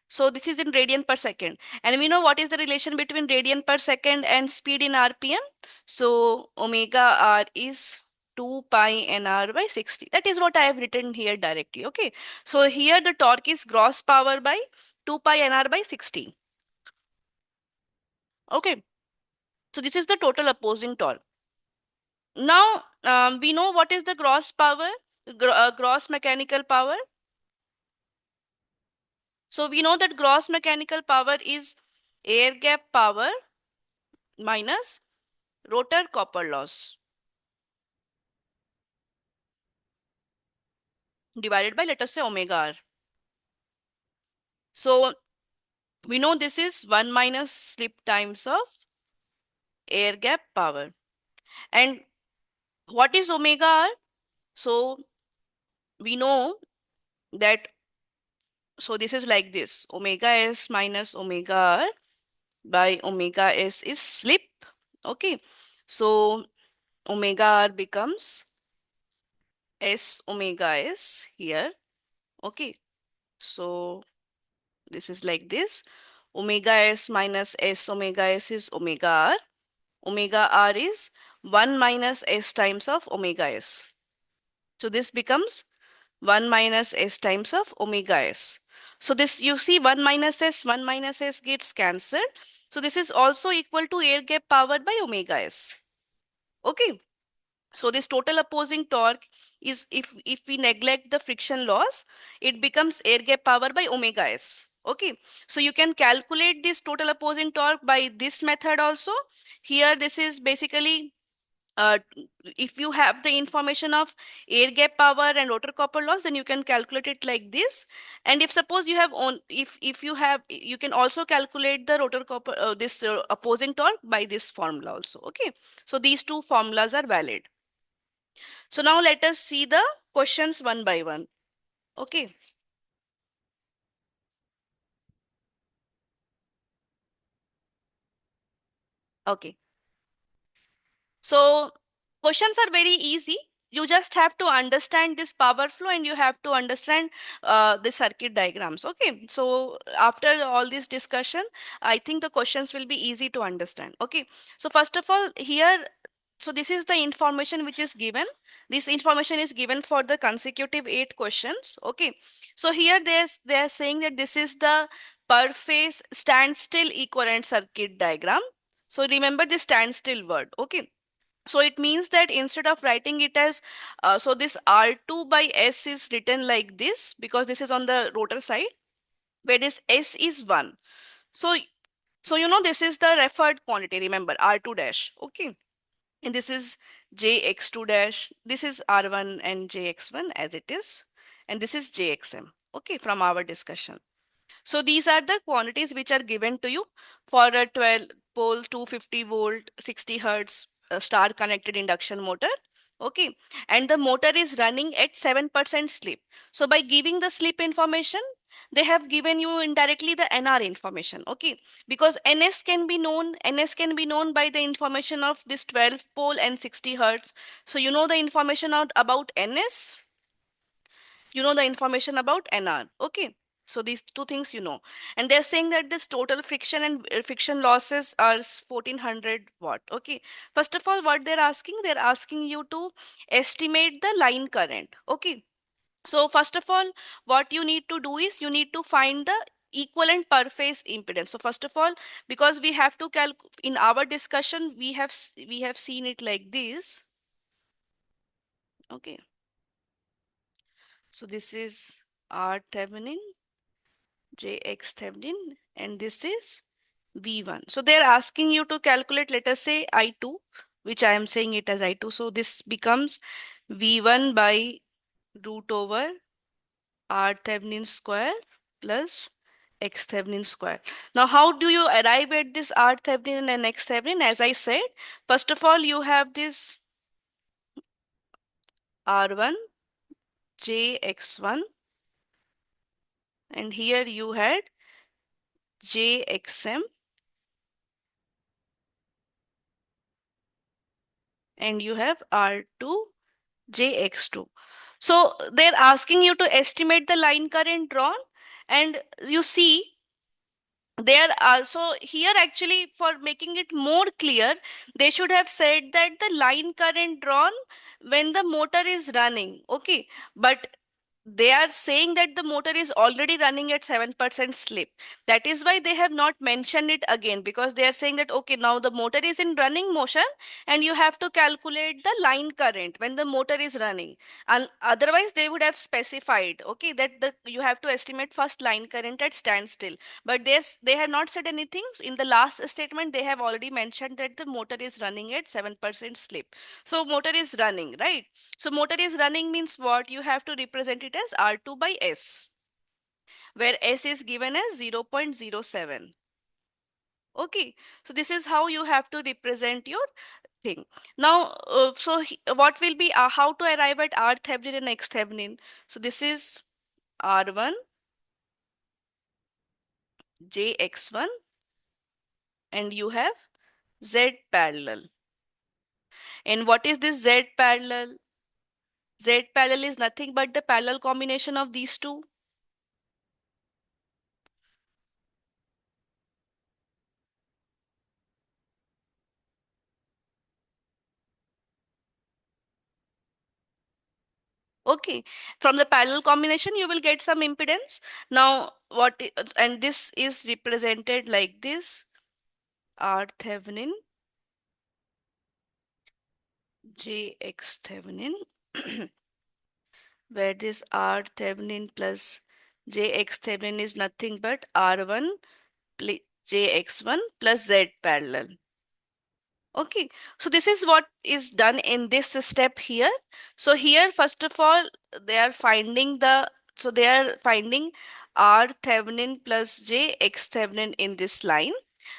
So this is in radian per second. And we know what is the relation between radian per second and speed in RPM. So omega r is 2 pi nr by 60. That is what I have written here directly. Okay. So here the torque is gross power by 2 pi nr by 60. Okay. So this is the total opposing torque. Now we know what is the gross power, gross mechanical power. So we know that gross mechanical power is air gap power minus rotor copper loss divided by, let us say, omega r. So we know this is 1 minus slip times of air gap power. And what is omega r? So we know that, so this is like this, omega s minus omega r by omega s is slip. Okay. So omega r becomes s omega s here. Okay. So this is like this. Omega s minus s omega s is omega r. Omega r is 1 minus s times of omega s. So this becomes 1 minus s times of omega s. So this, you see, 1 minus s gets cancelled. So this is also equal to air gap power by omega s. Okay. So this total opposing torque is, if we neglect the friction loss, it becomes air gap power by omega s. Okay. So you can calculate this total opposing torque by this method also. Here this is basically, uh, if you have the information of air gap power and rotor copper loss, then you can calculate it like this. And if suppose you have on, if you have, you can also calculate the rotor copper, this opposing torque by this formula also. Okay. So these two formulas are valid. So now let us see the questions one by one. Okay. Okay. So questions are very easy. You just have to understand this power flow and you have to understand the circuit diagrams. Okay. So after all this discussion, I think the questions will be easy to understand. Okay. So first of all, here, so this is the information which is given. This information is given for the consecutive 8 questions. Okay. So here they are saying that this is the per phase standstill equivalent circuit diagram. So remember this standstill word. Okay. So it means that instead of writing it as, so this R2 by S is written like this because this is on the rotor side, where this S is 1. So, so you know this is the referred quantity, remember R2 dash. Okay. And this is JX2 dash. This is R1 and JX1 as it is. And this is JXM. Okay, from our discussion. So these are the quantities which are given to you for a 12 pole 250 volt 60 hertz star connected induction motor. Okay. And the motor is running at 7% slip. So by giving the slip information, they have given you indirectly the NR information. Okay. Because NS can be known by the information of this 12 pole and 60 hertz. So you know the information about NS, you know the information about NR. Okay. So these two things you know. And they're saying that this total friction and friction losses are 1400 watt. Okay. First of all, what they're asking you to estimate the line current. Okay. So first of all, what you need to do is you need to find the equivalent per phase impedance. So first of all, because we have to in our discussion, we have seen it like this. Okay. So this is R Thevenin, JX Thevenin, and this is V1. So they're asking you to calculate, let us say I2, which I am saying it as I2. So this becomes V1 by root over R Thevenin square plus X Thevenin square. Now, how do you arrive at this R Thevenin and X Thevenin? As I said, first of all, you have this R1, JX1, and here you had JXM and you have R2 JX2. So they're asking you to estimate the line current drawn, and you see they are also here actually for making it more clear, they should have said that the line current drawn when the motor is running. Okay, but they are saying that the motor is already running at 7% slip. That is why they have not mentioned it again, because they are saying that okay, now the motor is in running motion and you have to calculate the line current when the motor is running. And otherwise they would have specified, okay, that you have to estimate first line current at standstill. But they have not said anything. In the last statement they have already mentioned that the motor is running at 7% slip. So motor is running, right? So motor is running means what? You have to represent it as R2 by S, where S is given as 0.07. Okay, so this is how you have to represent your thing. Now, what will be how to arrive at R Thevenin and X Thevenin? So this is R1 JX1 and you have Z parallel. And what is this Z parallel? Z parallel is nothing but the parallel combination of these two. Okay, from the parallel combination, you will get some impedance. Now, and this is represented like this: R Thevenin, JX Thevenin, where this R Thevenin plus JX Thevenin is nothing but R1 JX1 plus Z parallel. Okay, so this is what is done in this step here. So here, first of all, they are finding they are finding R Thevenin plus J X Thevenin in this line.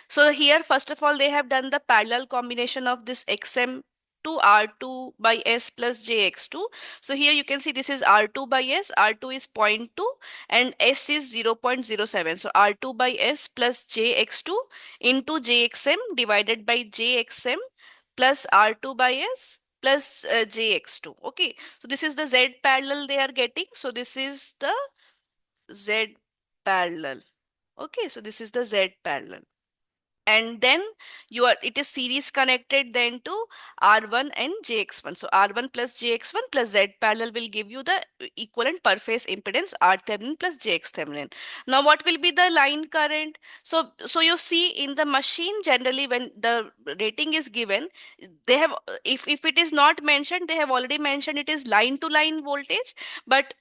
So here, first of all, they have done the parallel combination of this XM to R2 by S plus JX2. So here you can see this is R2 by S, R2 is zero point 0.2 and S is 0.07. So R2 by S plus JX2 into JXM divided by JXM plus R2 by S plus JX2. Okay, so this is the Z parallel they are getting. So this is the Z parallel. Okay, so this is the Z parallel, and then it is series connected then to R1 and JX1. So R1 plus JX1 plus Z parallel will give you the equivalent per phase impedance R Thevenin plus JX Thevenin. Now what will be the line current? So you see in the machine, generally when the rating is given, they have, if it is not mentioned, they have already mentioned it is line to line voltage. But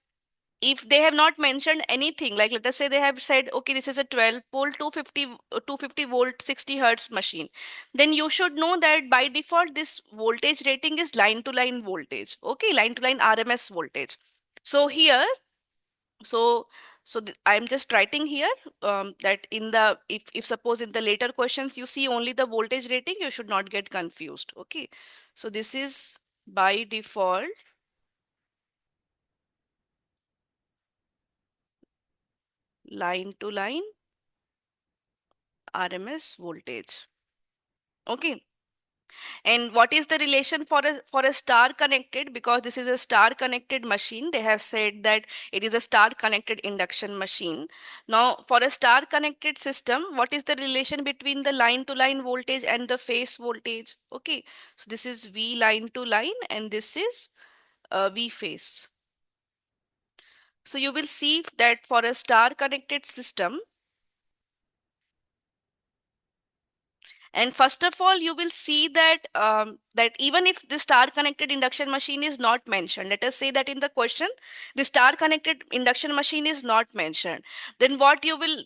if they have not mentioned anything, like let us say they have said okay, this is a 12 pole 250 volt 60 hertz machine, then you should know that by default this voltage rating is line to line voltage. Okay, line to line RMS voltage. So here, so I'm just writing here, that in the, if suppose in the later questions you see only the voltage rating, you should not get confused. Okay, so this is by default line to line RMS voltage. Okay. And what is the relation for a star connected? Because this is a star connected machine. They have said that it is a star connected induction machine. Now, for a star connected system, what is the relation between the line to line voltage and the phase voltage? Okay. So this is V line to line and this is V phase. So you will see that for a star connected system, and first of all, you will see that that even if the star connected induction machine is not mentioned, let us say that in the question the star connected induction machine is not mentioned, then what you will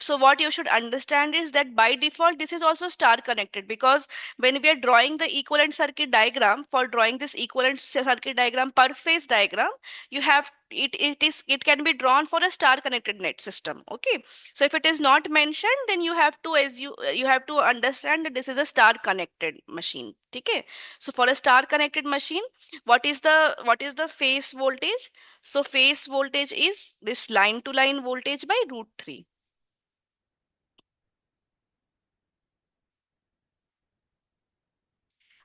so what you should understand is that by default this is also star connected, because when we are drawing the equivalent circuit diagram, for drawing this equivalent circuit diagram per phase diagram, you have it can be drawn for a star connected net system. Okay, so if it is not mentioned, then you have to, as you have to understand that this is a star connected machine. Okay, so for a star connected machine, what is the phase voltage? So phase voltage is this line to line voltage by root 3.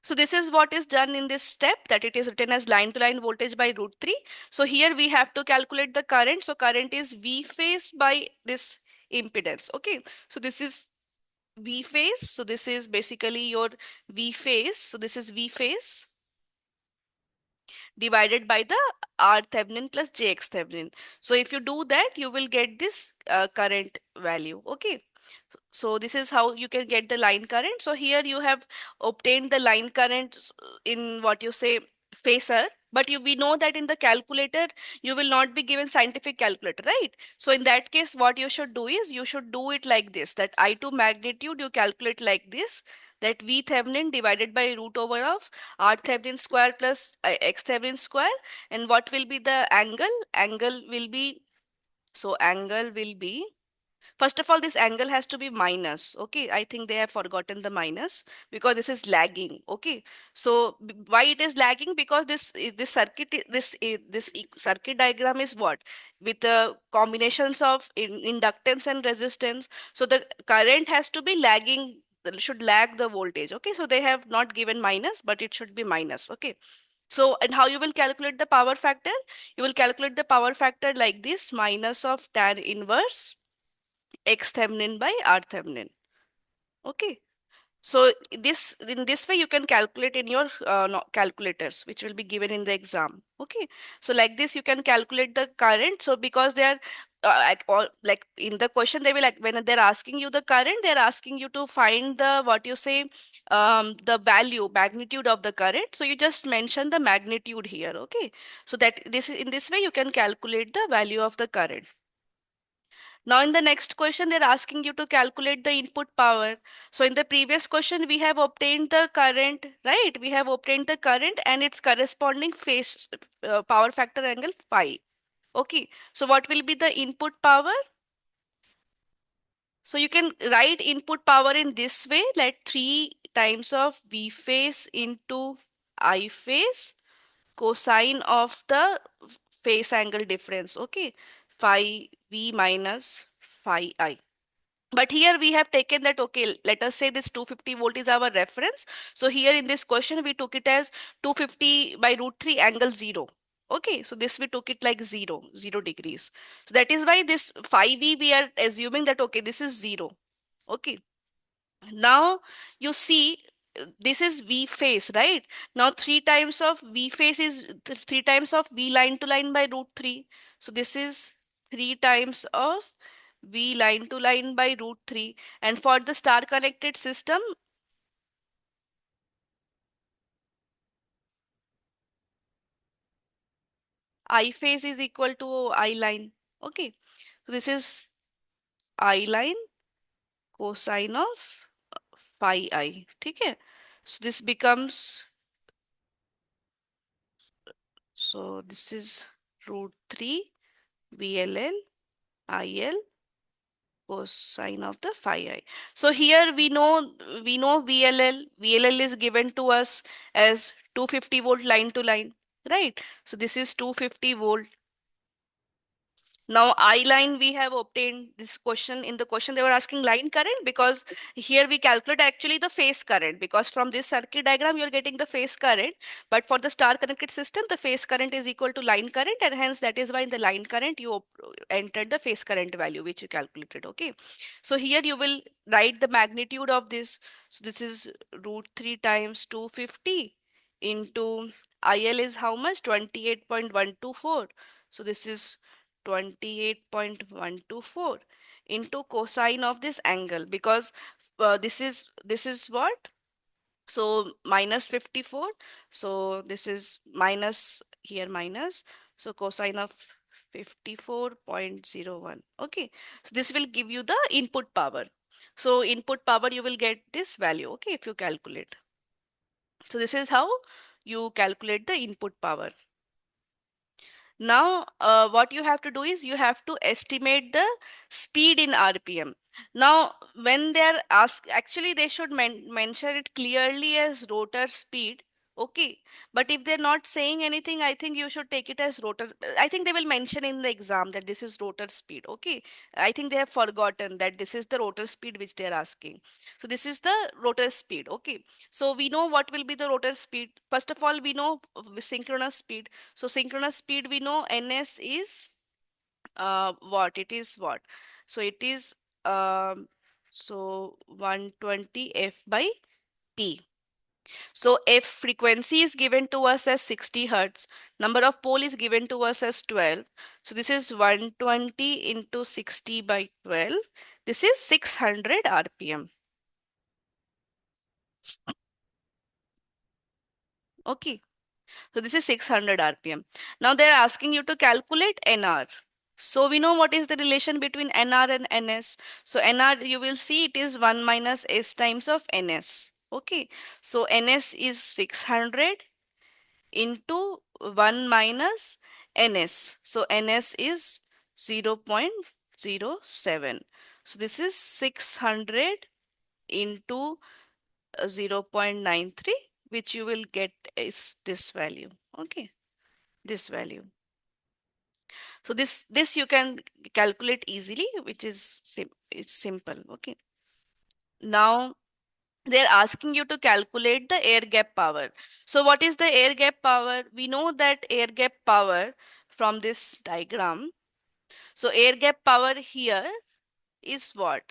So this is what is done in this step, that it is written as line to line voltage by root 3. So here we have to calculate the current. So current is V phase by this impedance. Okay. So this is V phase. So this is basically your V phase. So this is V phase divided by the R Thevenin plus JX Thevenin. So if you do that, you will get this current value. Okay. So this is how you can get the line current. So here you have obtained the line current in what you say phasor, but we know that in the calculator you will not be given scientific calculator, right? So in that case, what you should do is you should do it like this, that I2 magnitude you calculate like this, that V Thevenin divided by root over of R Thevenin square plus X Thevenin square. And what will be the angle? Angle will be, so angle will be, first of all, this angle has to be minus. Okay, I think they have forgotten the minus because this is lagging. Okay, so why it is lagging? Because this circuit circuit diagram is what, with the combinations of inductance and resistance. So the current has to be lagging, should lag the voltage. Okay, so they have not given minus, but it should be minus. Okay. So, and how you will calculate the power factor? You will calculate the power factor like this, minus of tan inverse X Thevenin by R Thevenin. Okay. So this, in this way you can calculate in your calculators, which will be given in the exam. Okay. So like this you can calculate the current. So because they are like in the question they will, like when they're asking you the current, they're asking you to find the what you say the value magnitude of the current. So you just mention the magnitude here. Okay. So that this in this way you can calculate the value of the current. Now, in the next question, they're asking you to calculate the input power. So, in the previous question, we have obtained the current, right? We have obtained the current and its corresponding phase power factor angle phi. Okay. So, what will be the input power? So, you can write input power in this way, like 3 times of V phase into I phase cosine of the phase angle difference. Okay. Phi V minus phi I. But here we have taken that, okay, let us say this 250 volt is our reference. So here in this question, we took it as 250 by root 3 angle 0. Okay, so this we took it like 0 degrees. So that is why this 5V we are assuming that, okay, this is 0. Okay, now you see this is V phase, right? Now 3 times of V phase is 3 times of V line to line by root 3. So this is 3 times of V line to line by root 3. And for the star connected system, I phase is equal to I line. Okay. So this is I line cosine of phi I. Okay. So this becomes, so this is root 3 VLL IL cosine of the phi I. So here we know VLL is given to us as 250 volt line to line, right? So this is 250 volt. Now, I line we have obtained this question. In the question, they were asking line current because here we calculate actually the phase current, because from this circuit diagram you're getting the phase current. But for the star connected system, the phase current is equal to line current, and hence that is why in the line current you entered the phase current value which you calculated. Okay. So here you will write the magnitude of this. So this is root 3 times 250 into IL is how much? 28.124. So this is 28.124 into cosine of this angle, because this is what, so minus 54, so this is minus here minus, so cosine of 54.01. Okay, so this will give you the input power. So input power you will get this value, okay, if you calculate. So this is how you calculate the input power. Now, what you have to do is you have to estimate the speed in RPM. Now, when they are asked, actually they should mention it clearly as rotor speed. Okay, but if they're not saying anything, I think you should take it as rotor. I think they will mention in the exam that this is rotor speed. Okay, I think they have forgotten that this is the rotor speed which they are asking. So this is the rotor speed. Okay, so we know what will be the rotor speed. First of all, we know synchronous speed. So synchronous speed, we know ns is what it is what. So it is so 120 f by p. So if frequency is given to us as 60 hertz, number of pole is given to us as 12. So this is 120 into 60 by 12. This is 600 RPM. Okay. So this is 600 RPM. Now they're asking you to calculate NR. So we know what is the relation between NR and NS. So NR, you will see it is 1 minus S times of NS. Okay. So NS is 600 into 1 minus ns. So ns is 0.07. So this is 600 into 0.93, which you will get is this value. Okay, this value. So this you can calculate easily, which is it's simple. Okay. Now they're asking you to calculate the air gap power. So what is the air gap power? We know that air gap power from this diagram. So air gap power here is what?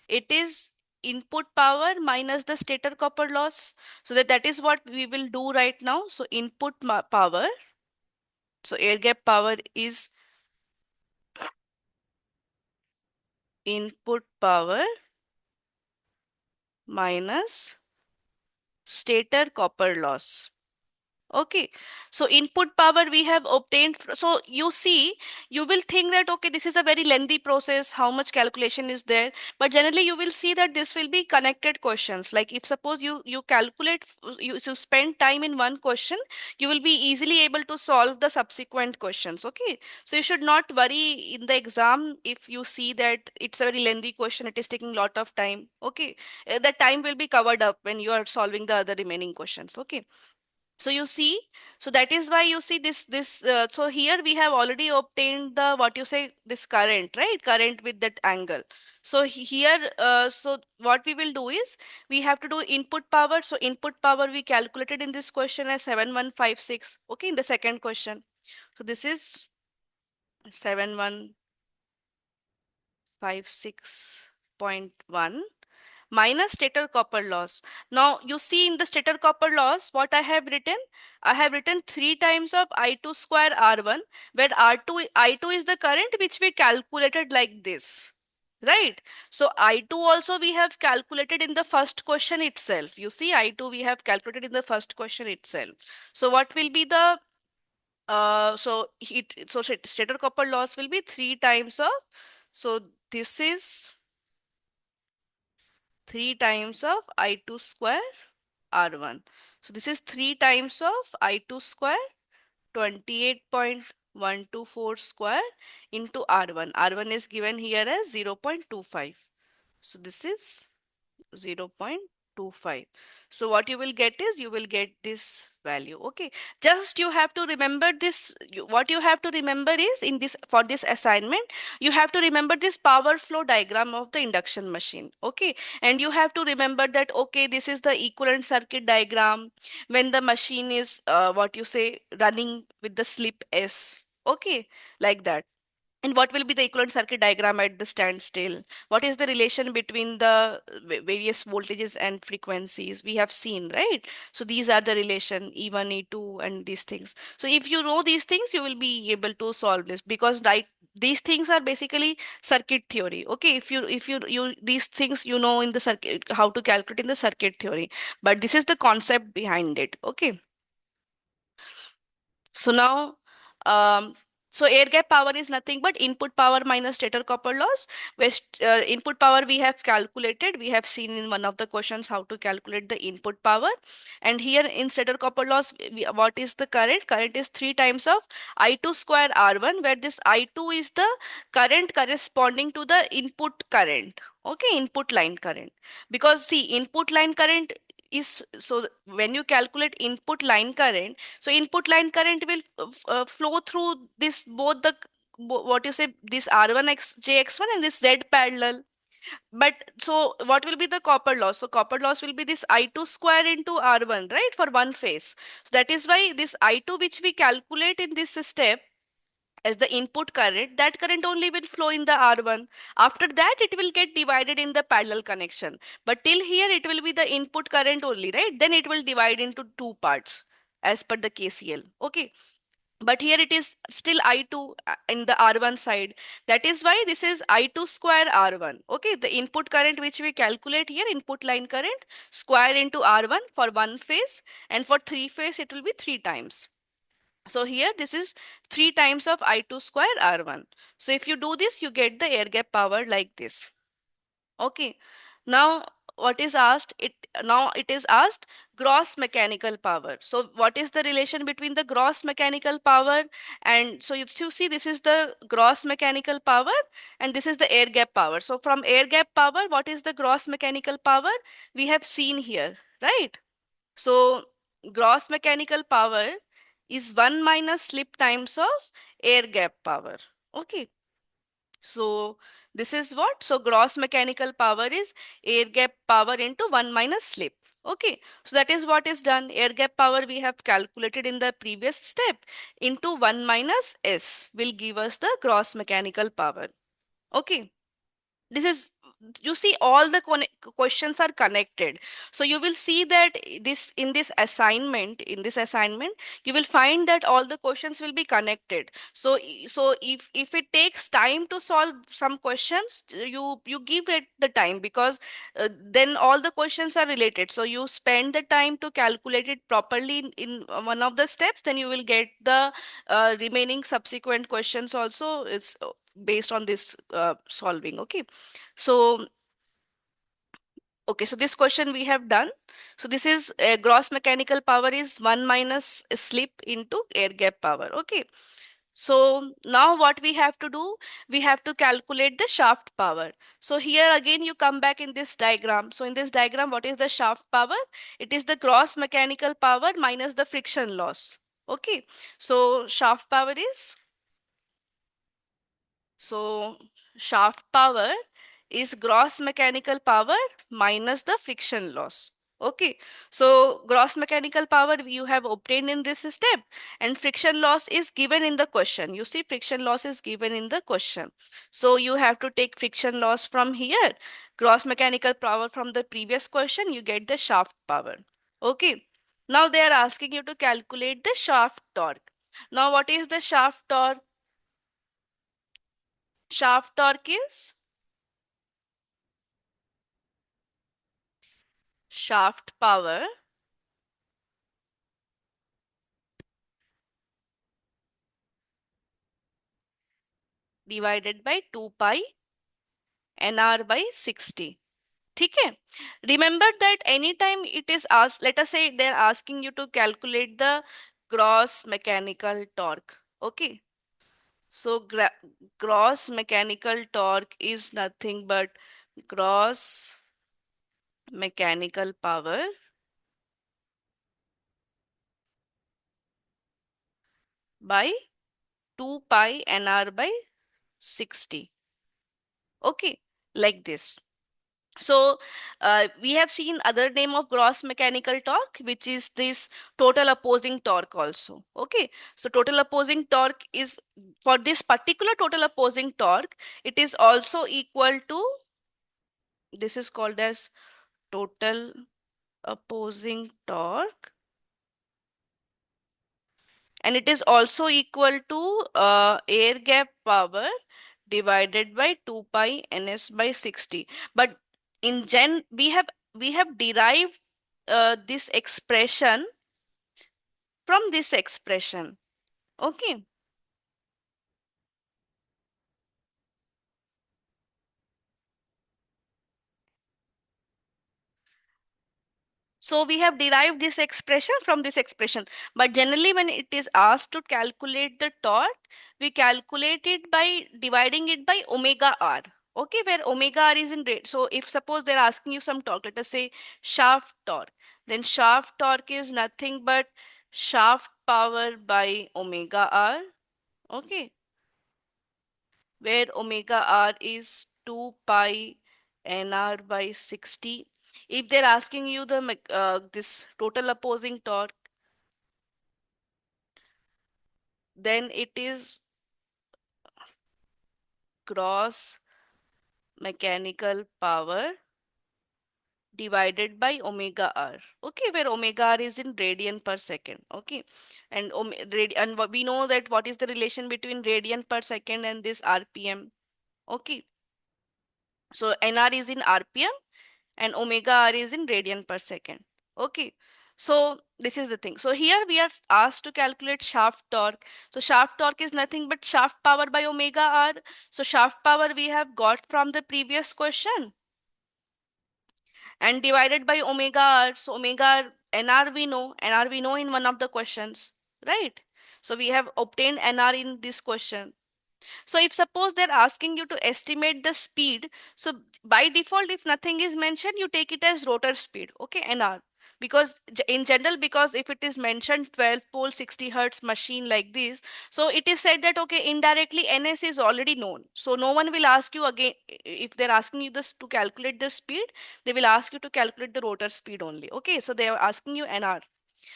It is input power minus the stator copper loss. So that is what we will do right now. So input power. So air gap power is input power minus stator copper loss. Okay, so input power we have obtained. So you see, you will think that, okay, this is a very lengthy process, how much calculation is there? But generally you will see that this will be connected questions. Like if suppose you calculate, you spend time in one question, you will be easily able to solve the subsequent questions. Okay, so you should not worry in the exam if you see that it's a very lengthy question, it is taking lot of time. Okay, the time will be covered up when you are solving the other remaining questions. Okay, so you see, so that is why you see so here we have already obtained the what you say this current, right? Current with that angle. So here, so what we will do is we have to do input power. So input power we calculated in this question as 7156. Okay, in the second question. So this is 7156.1 minus stator copper loss. Now you see in the stator copper loss what I have written. I have written 3 times of I2 square R1, where I2 is the current which we calculated like this. Right. So I2 also we have calculated in the first question itself. You see I2 we have calculated in the first question itself. So what will be the stator copper loss will be 3 times of, so this is 3 times of I2 square R1. So this is 3 times of I2 square, 28.124 square into R1. R1 is given here as 0.25. So this is 0.25. So what you will get is you will get this value. Okay, just you have to remember this. What you have to remember is in this, for this assignment, you have to remember this power flow diagram of the induction machine. Okay, and you have to remember that, okay, this is the equivalent circuit diagram when the machine is what you say running with the slip S. Okay, like that. And what will be the equivalent circuit diagram at the standstill? What is the relation between the various voltages and frequencies? We have seen, right? So these are the relation E1, E2, and these things. So if you know these things, you will be able to solve this, because right, these things are basically circuit theory. Okay, if you these things you know in the circuit, how to calculate in the circuit theory, but this is the concept behind it. Okay. So now, um, so air gap power is nothing but input power minus stator copper loss. Which input power we have calculated. We have seen in one of the questions how to calculate the input power. And here in stator copper loss, what is the current? Current is 3 times of I2 square R1, where this I2 is the current corresponding to the input current. Okay, input line current. Because see, input line current, is, so when you calculate input line current, so input line current will flow through this both the what you say, this R1 x jx1 and this Z parallel. But so what will be the copper loss? So copper loss will be this I2 square into R1, right, for one phase. So that is why this I2 which we calculate in this step as the input current, that current only will flow in the R1. After that, it will get divided in the parallel connection. But till here, it will be the input current only, right? Then it will divide into two parts as per the KCL. Okay. But here it is still I2 in the R1 side. That is why this is I2 square R1. Okay. The input current which we calculate here, input line current, square into R1 for one phase. And for three phase, it will be three times. So here this is 3 times of I2 square R1. So if you do this, you get the air gap power like this. Okay. Now what is asked? It is asked gross mechanical power. So what is the relation between the gross mechanical power and, so you see this is the gross mechanical power and this is the air gap power. So from air gap power, what is the gross mechanical power? We have seen here, right? So gross mechanical power is 1 minus slip times of air gap power. Okay. So this is what? So gross mechanical power is air gap power into 1 minus slip. Okay. So that is what is done. Air gap power we have calculated in the previous step into 1 minus S will give us the gross mechanical power. Okay. This is, you see all the questions are connected. So you will see that this in this assignment, you will find that all the questions will be connected. So so if it takes time to solve some questions, you give it the time, because then all the questions are related. So you spend the time to calculate it properly in one of the steps, then you will get the remaining subsequent questions also is based on this solving. Okay. So okay, so this question we have done. So this is gross mechanical power is 1 minus slip into air gap power. Okay. So now what we have to do, we have to calculate the shaft power. So here again you come back in this diagram. So in this diagram, what is the shaft power? It is the gross mechanical power minus the friction loss. Okay. So shaft power is, so shaft power is gross mechanical power minus the friction loss. Okay, so gross mechanical power you have obtained in this step, and friction loss is given in the question. You see, friction loss is given in the question. So you have to take friction loss from here, gross mechanical power from the previous question, you get the shaft power. Okay, now they are asking you to calculate the shaft torque. Now, what is the shaft torque? Shaft torque is shaft power divided by 2 pi nr by 60. ठीक है? Remember that anytime it is asked, let us say they're asking you to calculate the gross mechanical torque. Okay. So gross mechanical torque is nothing but gross mechanical power by 2 pi nr by 60. Okay, like this. So we have seen other name of gross mechanical torque, which is this total opposing torque also. Okay, so total opposing torque is, for this particular total opposing torque, it is also equal to, this is called as total opposing torque, and it is also equal to air gap power divided by 2 pi ns by 60. But in gen we have derived this expression from this expression. Okay. So we have derived this expression from this expression. But generally when it is asked to calculate the torque, we calculate it by dividing it by omega r. Okay, where omega r is in rate. So if suppose they're asking you some torque, let us say shaft torque, Then shaft torque is nothing but shaft power by omega r. Okay, where omega r is 2 pi nr by 60. If they're asking you the this total opposing torque, then it is gross mechanical power divided by omega r. Okay, where omega r is in radian per second. Okay, and we know that what is the relation between radian per second and this rpm. Okay, so nr is in rpm and omega r is in radian per second. Okay, so this is the thing. So here we are asked to calculate shaft torque. So shaft torque is nothing but shaft power by omega r. So shaft power we have got from the previous question and divided by omega r. So omega r, nr we know in one of the questions, right? So we have obtained nr in this question. So if suppose they're asking you to estimate the speed, so by default, if nothing is mentioned, you take it as rotor speed, okay, NR. Because in general, because if it is mentioned 12 pole 60 hertz machine like this, so it is said that okay, indirectly NS is already known. So no one will ask you again if they're asking you this to calculate the speed, they will ask you to calculate the rotor speed only. Okay, so they are asking you NR.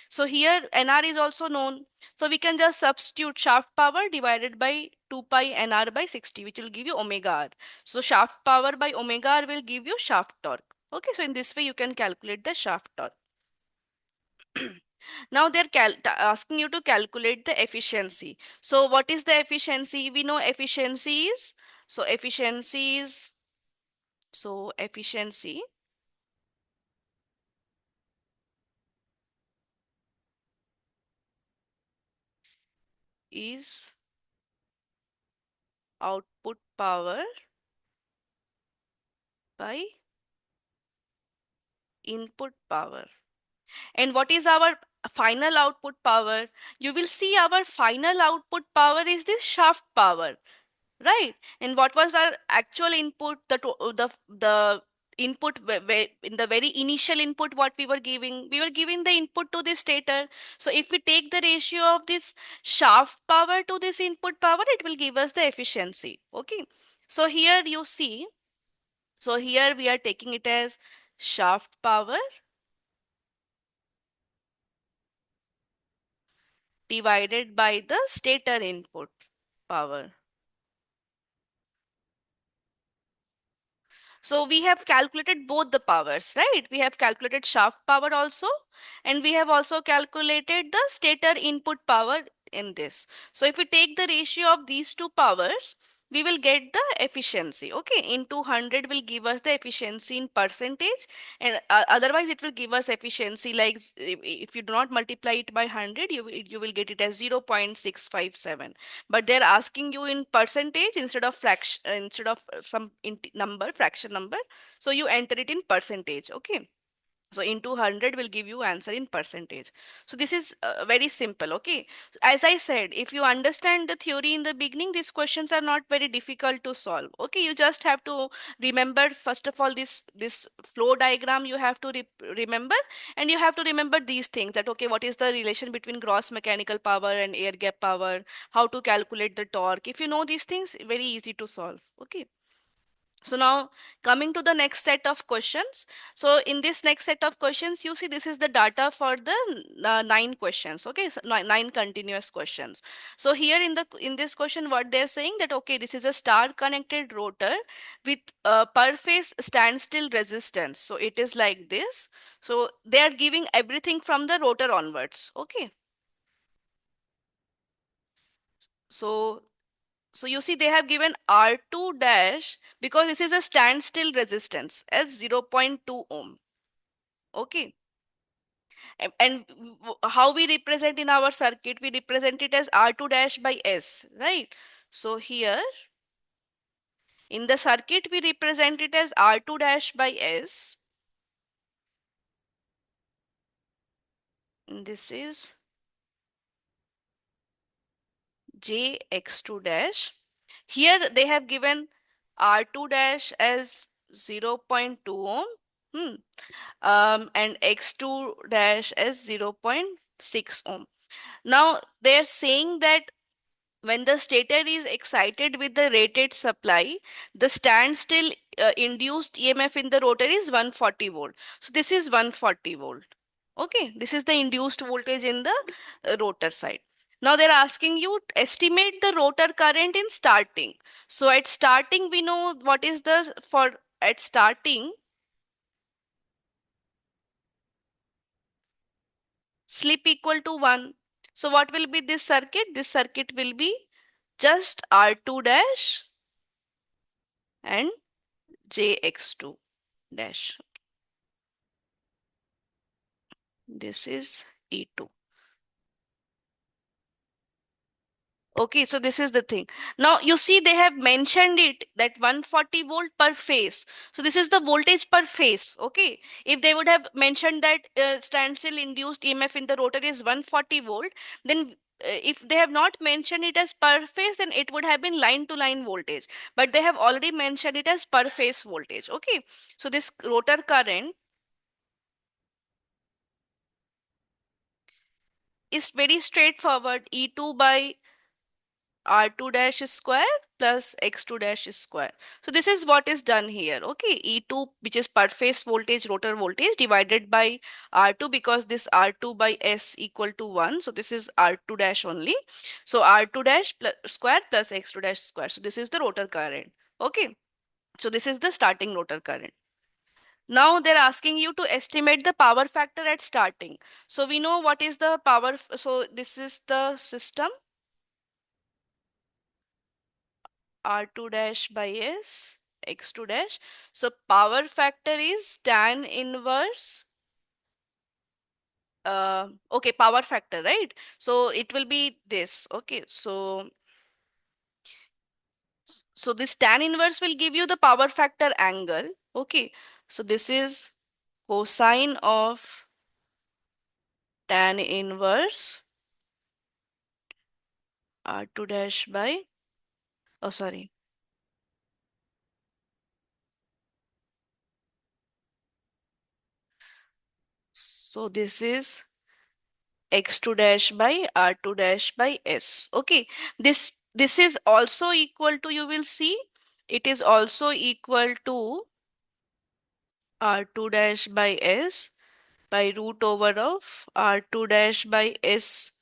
So here NR is also known. So we can just substitute shaft power divided by 2 pi NR by 60, which will give you omega R. So shaft power by omega R will give you shaft torque. Okay, so in this way you can calculate the shaft torque. Now they're asking you to calculate the efficiency. So what is the efficiency? We know efficiency is, so efficiency is, so efficiency is output power by input power. And what is our final output power? You will see our final output power is this shaft power, right? And what was our actual input? The input in the very initial input what we were giving the input to this stator. So if we take the ratio of this shaft power to this input power, it will give us the efficiency. Okay, so here you see, so here we are taking it as shaft power divided by the stator input power. So we have calculated both the powers, right? We have calculated shaft power also, and we have also calculated the stator input power in this. So if we take the ratio of these two powers, we will get the efficiency. Okay, into 100 will give us the efficiency in percentage, and otherwise it will give us efficiency like if you do not multiply it by 100, you will get it as 0.657. But they're asking you in percentage instead of fraction, instead of some number, fraction number, so you enter it in percentage. Okay, so into 100 will give you answer in percentage. So this is very simple. Okay, as I said, if you understand the theory in the beginning, these questions are not very difficult to solve. Okay, you just have to remember first of all this flow diagram you have to remember, and you have to remember these things, that okay, what is the relation between gross mechanical power and air gap power, how to calculate the torque. If you know these things, very easy to solve. Okay, so now coming to the next set of questions. So in this next set of questions, you see this is the data for the 9 questions. Okay, so nine continuous questions. So here in this question, what they're saying that okay, this is a star connected rotor with per phase standstill resistance. So it is like this. So they are giving everything from the rotor onwards. Okay. So so you see they have given R2 dash because this is a standstill resistance as 0.2 ohm. Okay. And how we represent in our circuit, we represent it as R2 dash by S, right? So here in the circuit, we represent it as R2 dash by S. And this is JX2 dash. Here they have given R2 dash as 0.2 ohm Hmm. And x2 dash as 0.6 ohm. Now they're saying that when the stator is excited with the rated supply, the standstill induced EMF in the rotor is 140 volt. So this is 140 volt. Okay, this is the induced voltage in the rotor side. Now they're asking you to estimate the rotor current in starting. So at starting, we know what is the for at starting slip equal to 1. So what will be this circuit? This circuit will be just R2 dash and JX2 dash. This is E2. Okay, so this is the thing. Now you see they have mentioned it that 140 volt per phase. So this is the voltage per phase. Okay, if they would have mentioned that standstill induced EMF in the rotor is 140 volt, then if they have not mentioned it as per phase, then it would have been line to line voltage. But they have already mentioned it as per phase voltage. Okay, so this rotor current is very straightforward. E2 by R2 dash square plus X2 dash square. So this is what is done here. Okay, E2, which is per phase voltage, rotor voltage, divided by R2, because this R2 by S equal to 1. So this is R2 dash only. So R2 dash plus square plus X2 dash square. So this is the rotor current. Okay, so this is the starting rotor current. Now they're asking you to estimate the power factor at starting. So we know what is the power. So this is the system R2 dash by S, X2 dash. So power factor is tan inverse. Okay, power factor, right? So it will be this. Okay, so this tan inverse will give you the power factor angle. Okay, so this is cosine of tan inverse R2 dash by, oh sorry. So this is x2 dash by r2 dash by s. Okay, this is also equal to, you will see, it is also equal to r2 dash by s by root over of r2 dash by s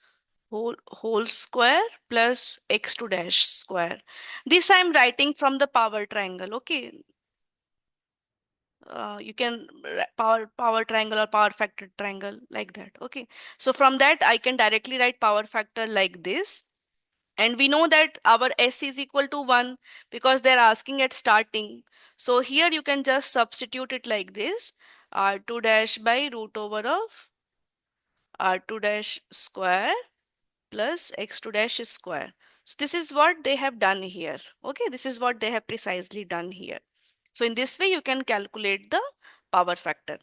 whole square plus x2 dash square. This I am writing from the power triangle. Okay, you can power triangle or power factor triangle like that. Okay, so from that I can directly write power factor like this. And we know that our S is equal to 1 because they're asking at starting. So here you can just substitute it like this. R2 dash by root over of R2 dash square plus X2 dash square. So this is what they have done here. Okay, this is what they have precisely done here. So in this way you can calculate the power factor.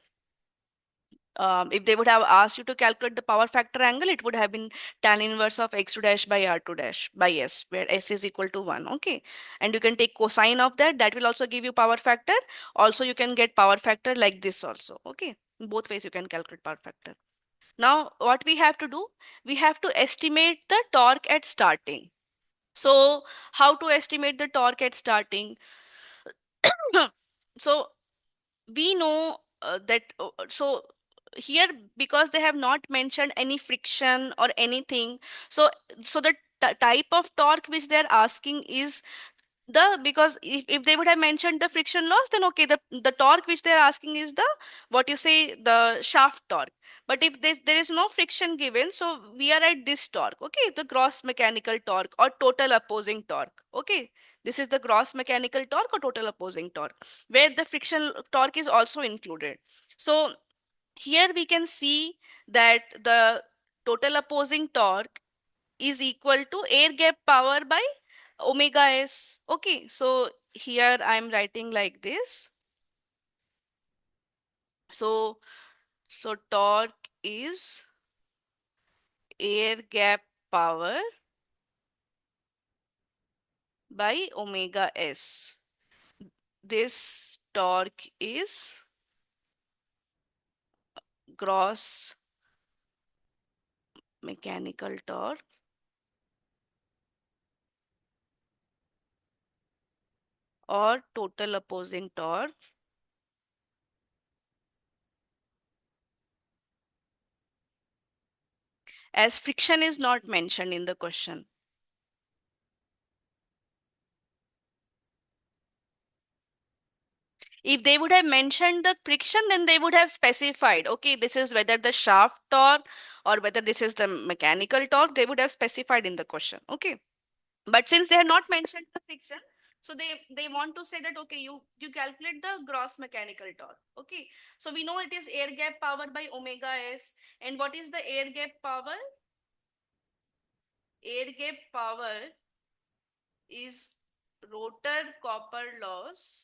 If they would have asked you to calculate the power factor angle, it would have been tan inverse of x2 dash by r2 dash by s, where s is equal to 1. Okay. And you can take cosine of that. That will also give you power factor. Also, you can get power factor like this also. Okay. In both ways, you can calculate power factor. Now, what we have to do? We have to estimate the torque at starting. So, how to estimate the torque at starting? So, we know so here, because they have not mentioned any friction or anything, so the type of torque which they're asking is the, because if they would have mentioned the friction loss, then okay, the torque which they're asking is the, what you say, the shaft torque. But if there is no friction given, so we are at this torque. Okay, the gross mechanical torque or total opposing torque. Okay, this is the gross mechanical torque or total opposing torque, where the friction torque is also included. So here we can see that the total opposing torque is equal to air gap power by omega s. Okay, so here I'm writing like this. So torque is air gap power by omega s. This torque is gross mechanical torque or total opposing torque as friction is not mentioned in the question. If they would have mentioned the friction, then they would have specified, okay, this is whether the shaft torque or whether this is the mechanical torque, they would have specified in the question. Okay. But since they have not mentioned the friction, so they want to say that, okay, you calculate the gross mechanical torque. Okay. So we know it is air gap power by omega s. And what is the air gap power? Air gap power is rotor copper loss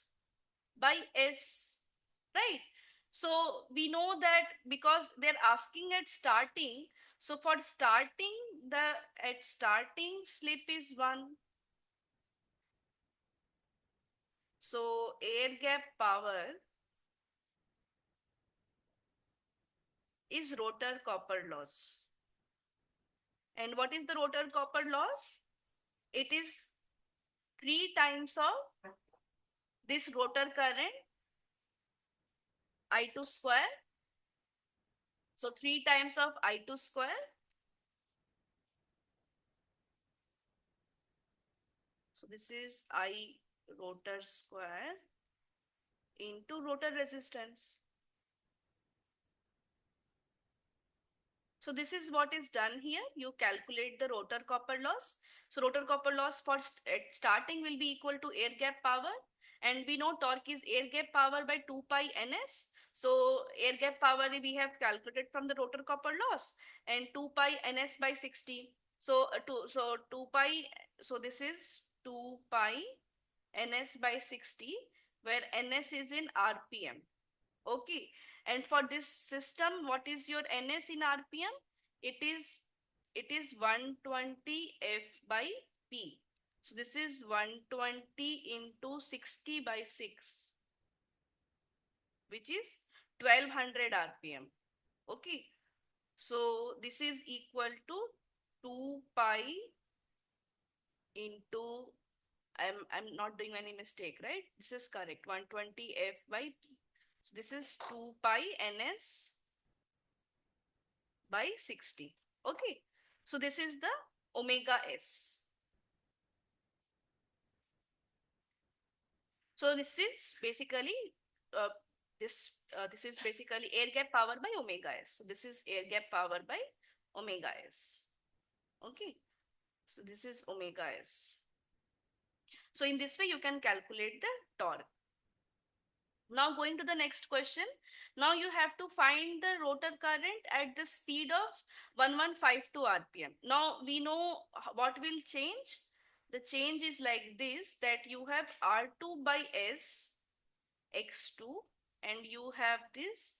by S, right? So we know that because they're asking at starting, so for starting, the at starting slip is 1. So air gap power is rotor copper loss. And what is the rotor copper loss? It is 3 times of this rotor current, I2 square. So 3 times of I2 square. So this is I rotor square into rotor resistance. So this is what is done here. You calculate the rotor copper loss. So rotor copper loss for at starting will be equal to air gap power. And we know torque is air gap power by 2 pi ns. So air gap power we have calculated from the rotor copper loss and 2 pi ns by 60. So 2 pi, so this is 2 pi ns by 60 where ns is in rpm. Okay. And for this system, what is your ns in rpm? It is 120 f by p. So this is 120 into 60 by 6, which is 1200 rpm. Okay. So this is equal to 2 pi into, I'm not doing any mistake, right? This is correct. 120 f by p. So this is 2 pi ns by 60. Okay. So this is the omega s. So this is basically this is basically air gap power by omega s. So this is air gap power by omega s. Okay. So this is omega s. So in this way you can calculate the torque. Now going to the next question. Now you have to find the rotor current at the speed of 1152 rpm. Now we know what will change. The change is like this, that you have R2 by S X2 and you have this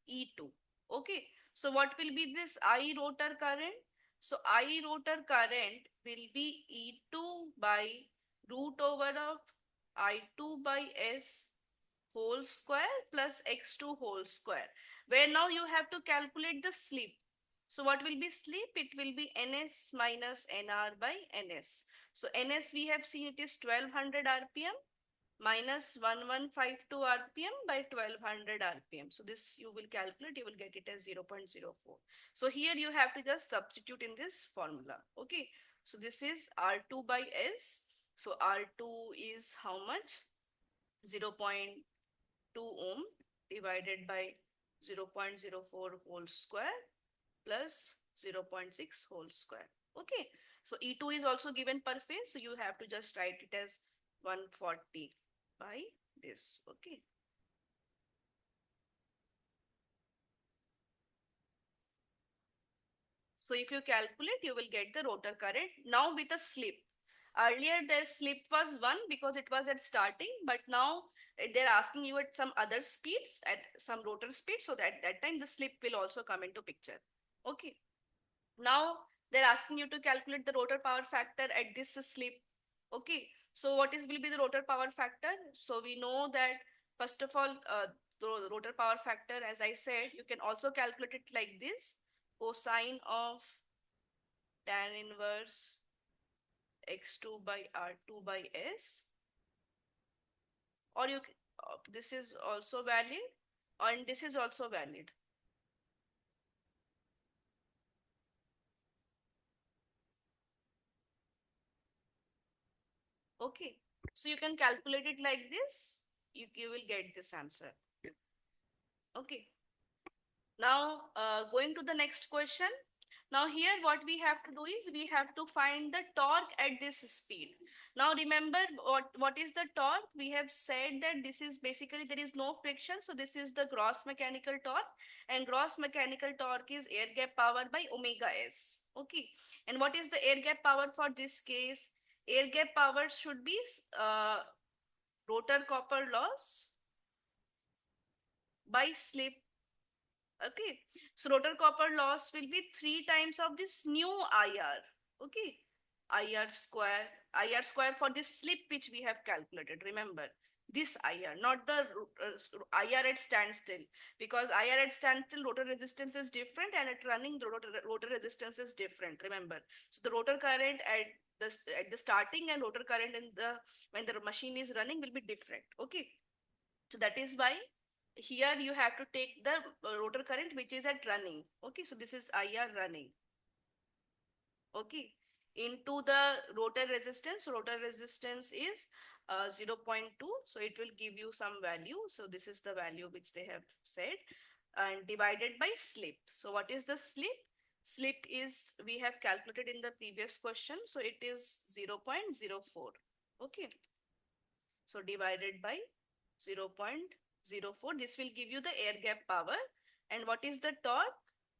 E2. Okay. So what will be this I rotor current? So I rotor current will be E2 by root over of I2 by S whole square plus x2 whole square, where now you have to calculate the slip. So what will be slip? It will be ns minus nr by ns. So ns we have seen it is 1200 rpm minus 1152 rpm by 1200 rpm. So this you will calculate, you will get it as 0.04. So here you have to just substitute in this formula. Okay. So this is r2 by s. So r2 is how much? 0.2 ohm divided by 0.04 whole square plus 0.6 whole square. Okay. So E2 is also given per phase. So you have to just write it as 140 by this. Okay. So if you calculate, you will get the rotor current. Now with a slip. Earlier their slip was 1 because it was at starting, but now they're asking you at some other speeds, at some rotor speed, so that time the slip will also come into picture. Okay. Now they're asking you to calculate the rotor power factor at this slip. Okay. So what will be the rotor power factor? So we know that first of all, So the rotor power factor, as I said, you can also calculate it like this: cosine of tan inverse x2 by r2 by s, or this is also valid, and this is also valid. Okay, so you can calculate it like this. You will get this answer. Okay. Now, going to the next question. Now here what we have to do is we have to find the torque at this speed. Now remember what is the torque? We have said that this is basically there is no friction. So this is the gross mechanical torque, and gross mechanical torque is air gap power by omega s. Okay. And what is the air gap power for this case? Air gap power should be rotor copper loss by slip. Okay, so rotor copper loss will be 3 times of this new IR. Okay, IR square for this slip which we have calculated. Remember this IR, not the IR at standstill, because IR at standstill rotor resistance is different, and at running the rotor resistance is different. Remember, so the rotor current at the starting and rotor current in the when the machine is running will be different. Okay, so that is why here you have to take the rotor current which is at running. Okay, so this is IR running. Okay, into the rotor resistance. Rotor resistance is 0.2, so it will give you some value. So this is the value which they have said, and divided by slip. So what is the slip? Slip is, we have calculated in the previous question, so it is 0.04. Okay, so divided by 0.04. This will give you the air gap power. And what is the torque?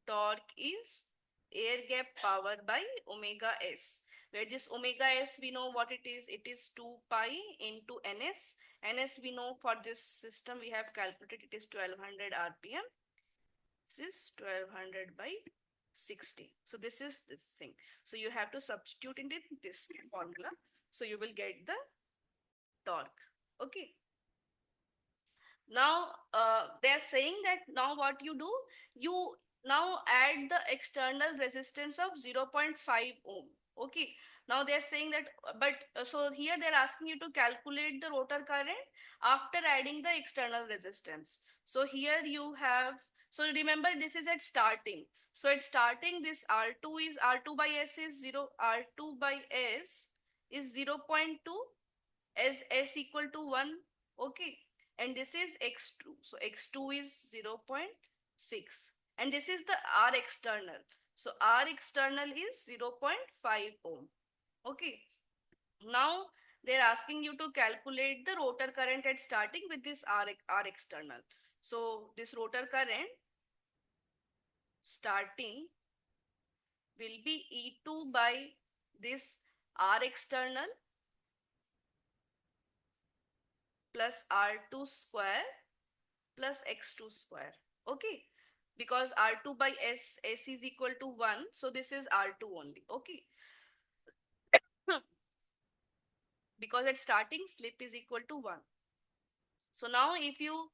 Torque is air gap power by omega s. Where this omega s, we know what it is. It is 2 pi into ns. Ns we know for this system we have calculated, it is 1200 rpm. This is 1200 by 60. So this is this thing. So you have to substitute in this formula. So you will get the torque. Okay. Now they are saying that now what you do, you now add the external resistance of 0.5 ohm. Okay, now they are saying that, but so here they are asking you to calculate the rotor current after adding the external resistance. So here you have, so remember this is at starting. So at starting, this R2 is R2 by S is 0, R2 by S is 0.2, as S equal to 1. Okay, and this is x2, so x2 is 0.6, and this is the R external, so R external is 0.5 ohm. Okay, now they're asking you to calculate the rotor current at starting with this R external. So this rotor current starting will be E2 by this R external plus R2 square plus x2 square. Okay, because R2 by S is equal to 1, so this is R2 only. Okay, because at starting slip is equal to 1. So now if you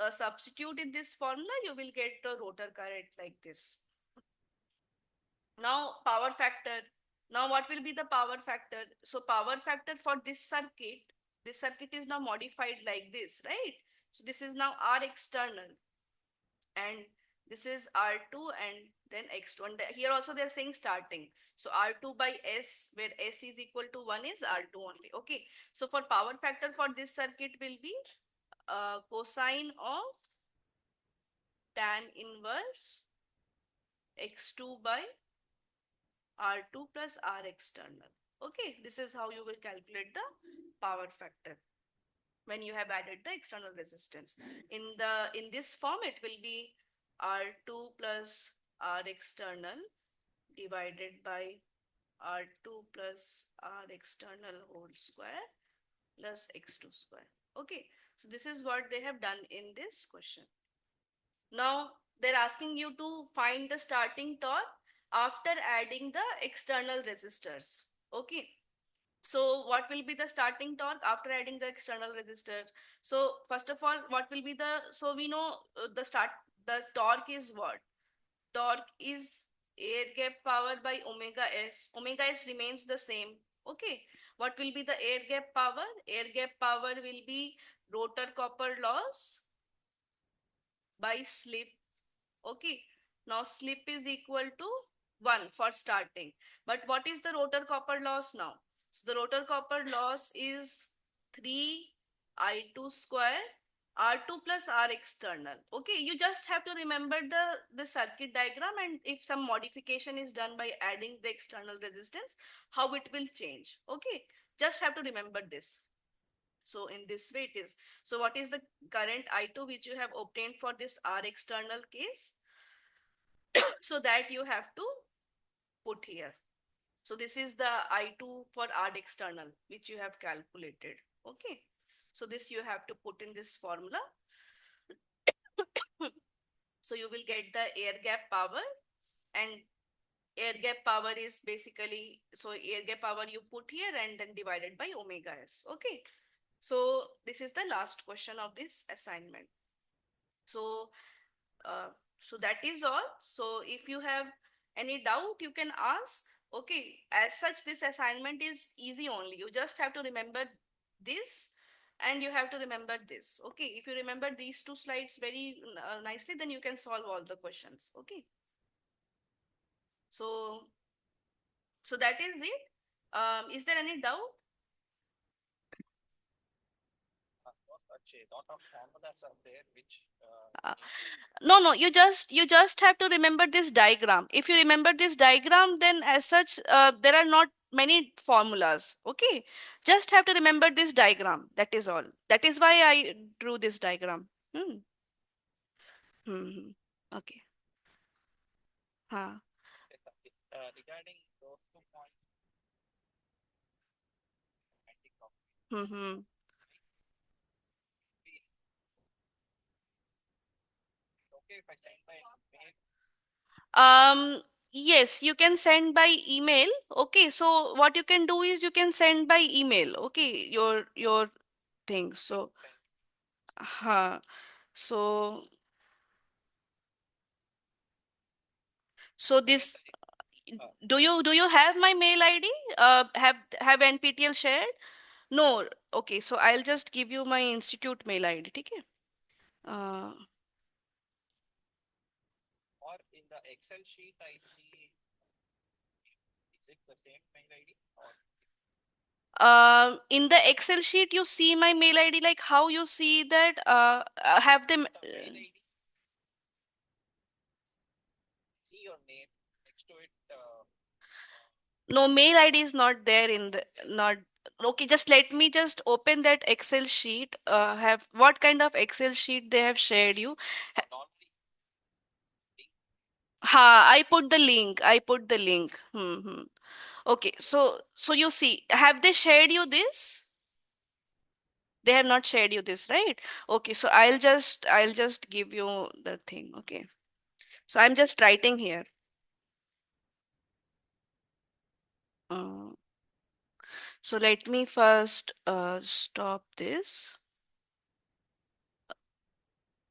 substitute in this formula, you will get the rotor current like this. Now power factor. Now what will be the power factor? So power factor for this circuit is now modified like this, right? So this is now R external, and this is R2, and then X2. And here also they're saying starting. So R2 by S, where S is equal to 1, is R2 only. Okay. So for power factor for this circuit will be cosine of tan inverse X2 by R2 plus R external. Okay. This is how you will calculate the power factor when you have added the external resistance. In this form, it will be R2 plus R external divided by R2 plus R external whole square plus X2 square. Okay, so this is what they have done in this question. Now they're asking you to find the starting torque after adding the external resistors. Okay, So what will be the starting torque after adding the external resistors? So first of all, what will be the, so we know the torque is what? Torque is air gap power by omega s. Omega s remains the same. Okay. What will be the air gap power? Air gap power will be rotor copper loss by slip. Okay. Now slip is equal to 1 for starting. But what is the rotor copper loss now? So the rotor copper loss is 3 I2 square R2 plus R external. Okay, you just have to remember the circuit diagram, and if some modification is done by adding the external resistance, how it will change. Okay, just have to remember this. So in this way it is. So what is the current I2 which you have obtained for this R external case? So that you have to put here. So this is the I2 for R external which you have calculated. Okay. So this you have to put in this formula. So you will get the air gap power, and air gap power is basically, so air gap power you put here and then divided by omega s. Okay. So this is the last question of this assignment. So uh, so that is all. So if you have any doubt, you can ask. Okay, as such, this assignment is easy only. You just have to remember this, and you have to remember this. Okay, if you remember these two slides very nicely, then you can solve all the questions. Okay, so that is it. Is there any doubt? Uh, no, you just have to remember this diagram. If you remember this diagram, then as such, there are not many formulas. Okay, just have to remember this diagram. That is all. That is why I drew this diagram. Hmm. Hmm. Okay. Huh. Hmm. Yes, you can send by email. Okay, so what you can do is you can send by email. Okay, your thing. So, so so this, do you have my mail ID? Have NPTEL shared? No. Okay, so I'll just give you my institute mail ID. Okay. Uh, in the Excel sheet, you see my mail ID, like how you see that. Have them. No, mail ID is not there in the not. Okay, just let me just open that Excel sheet. Have what kind of Excel sheet they have shared you? Ha, I put the link. I put the link. Okay, so you see, have they shared you this? They have not shared you this, right? Okay, so I'll just give you the thing. Okay. So I'm just writing here. Uh, so let me first stop this.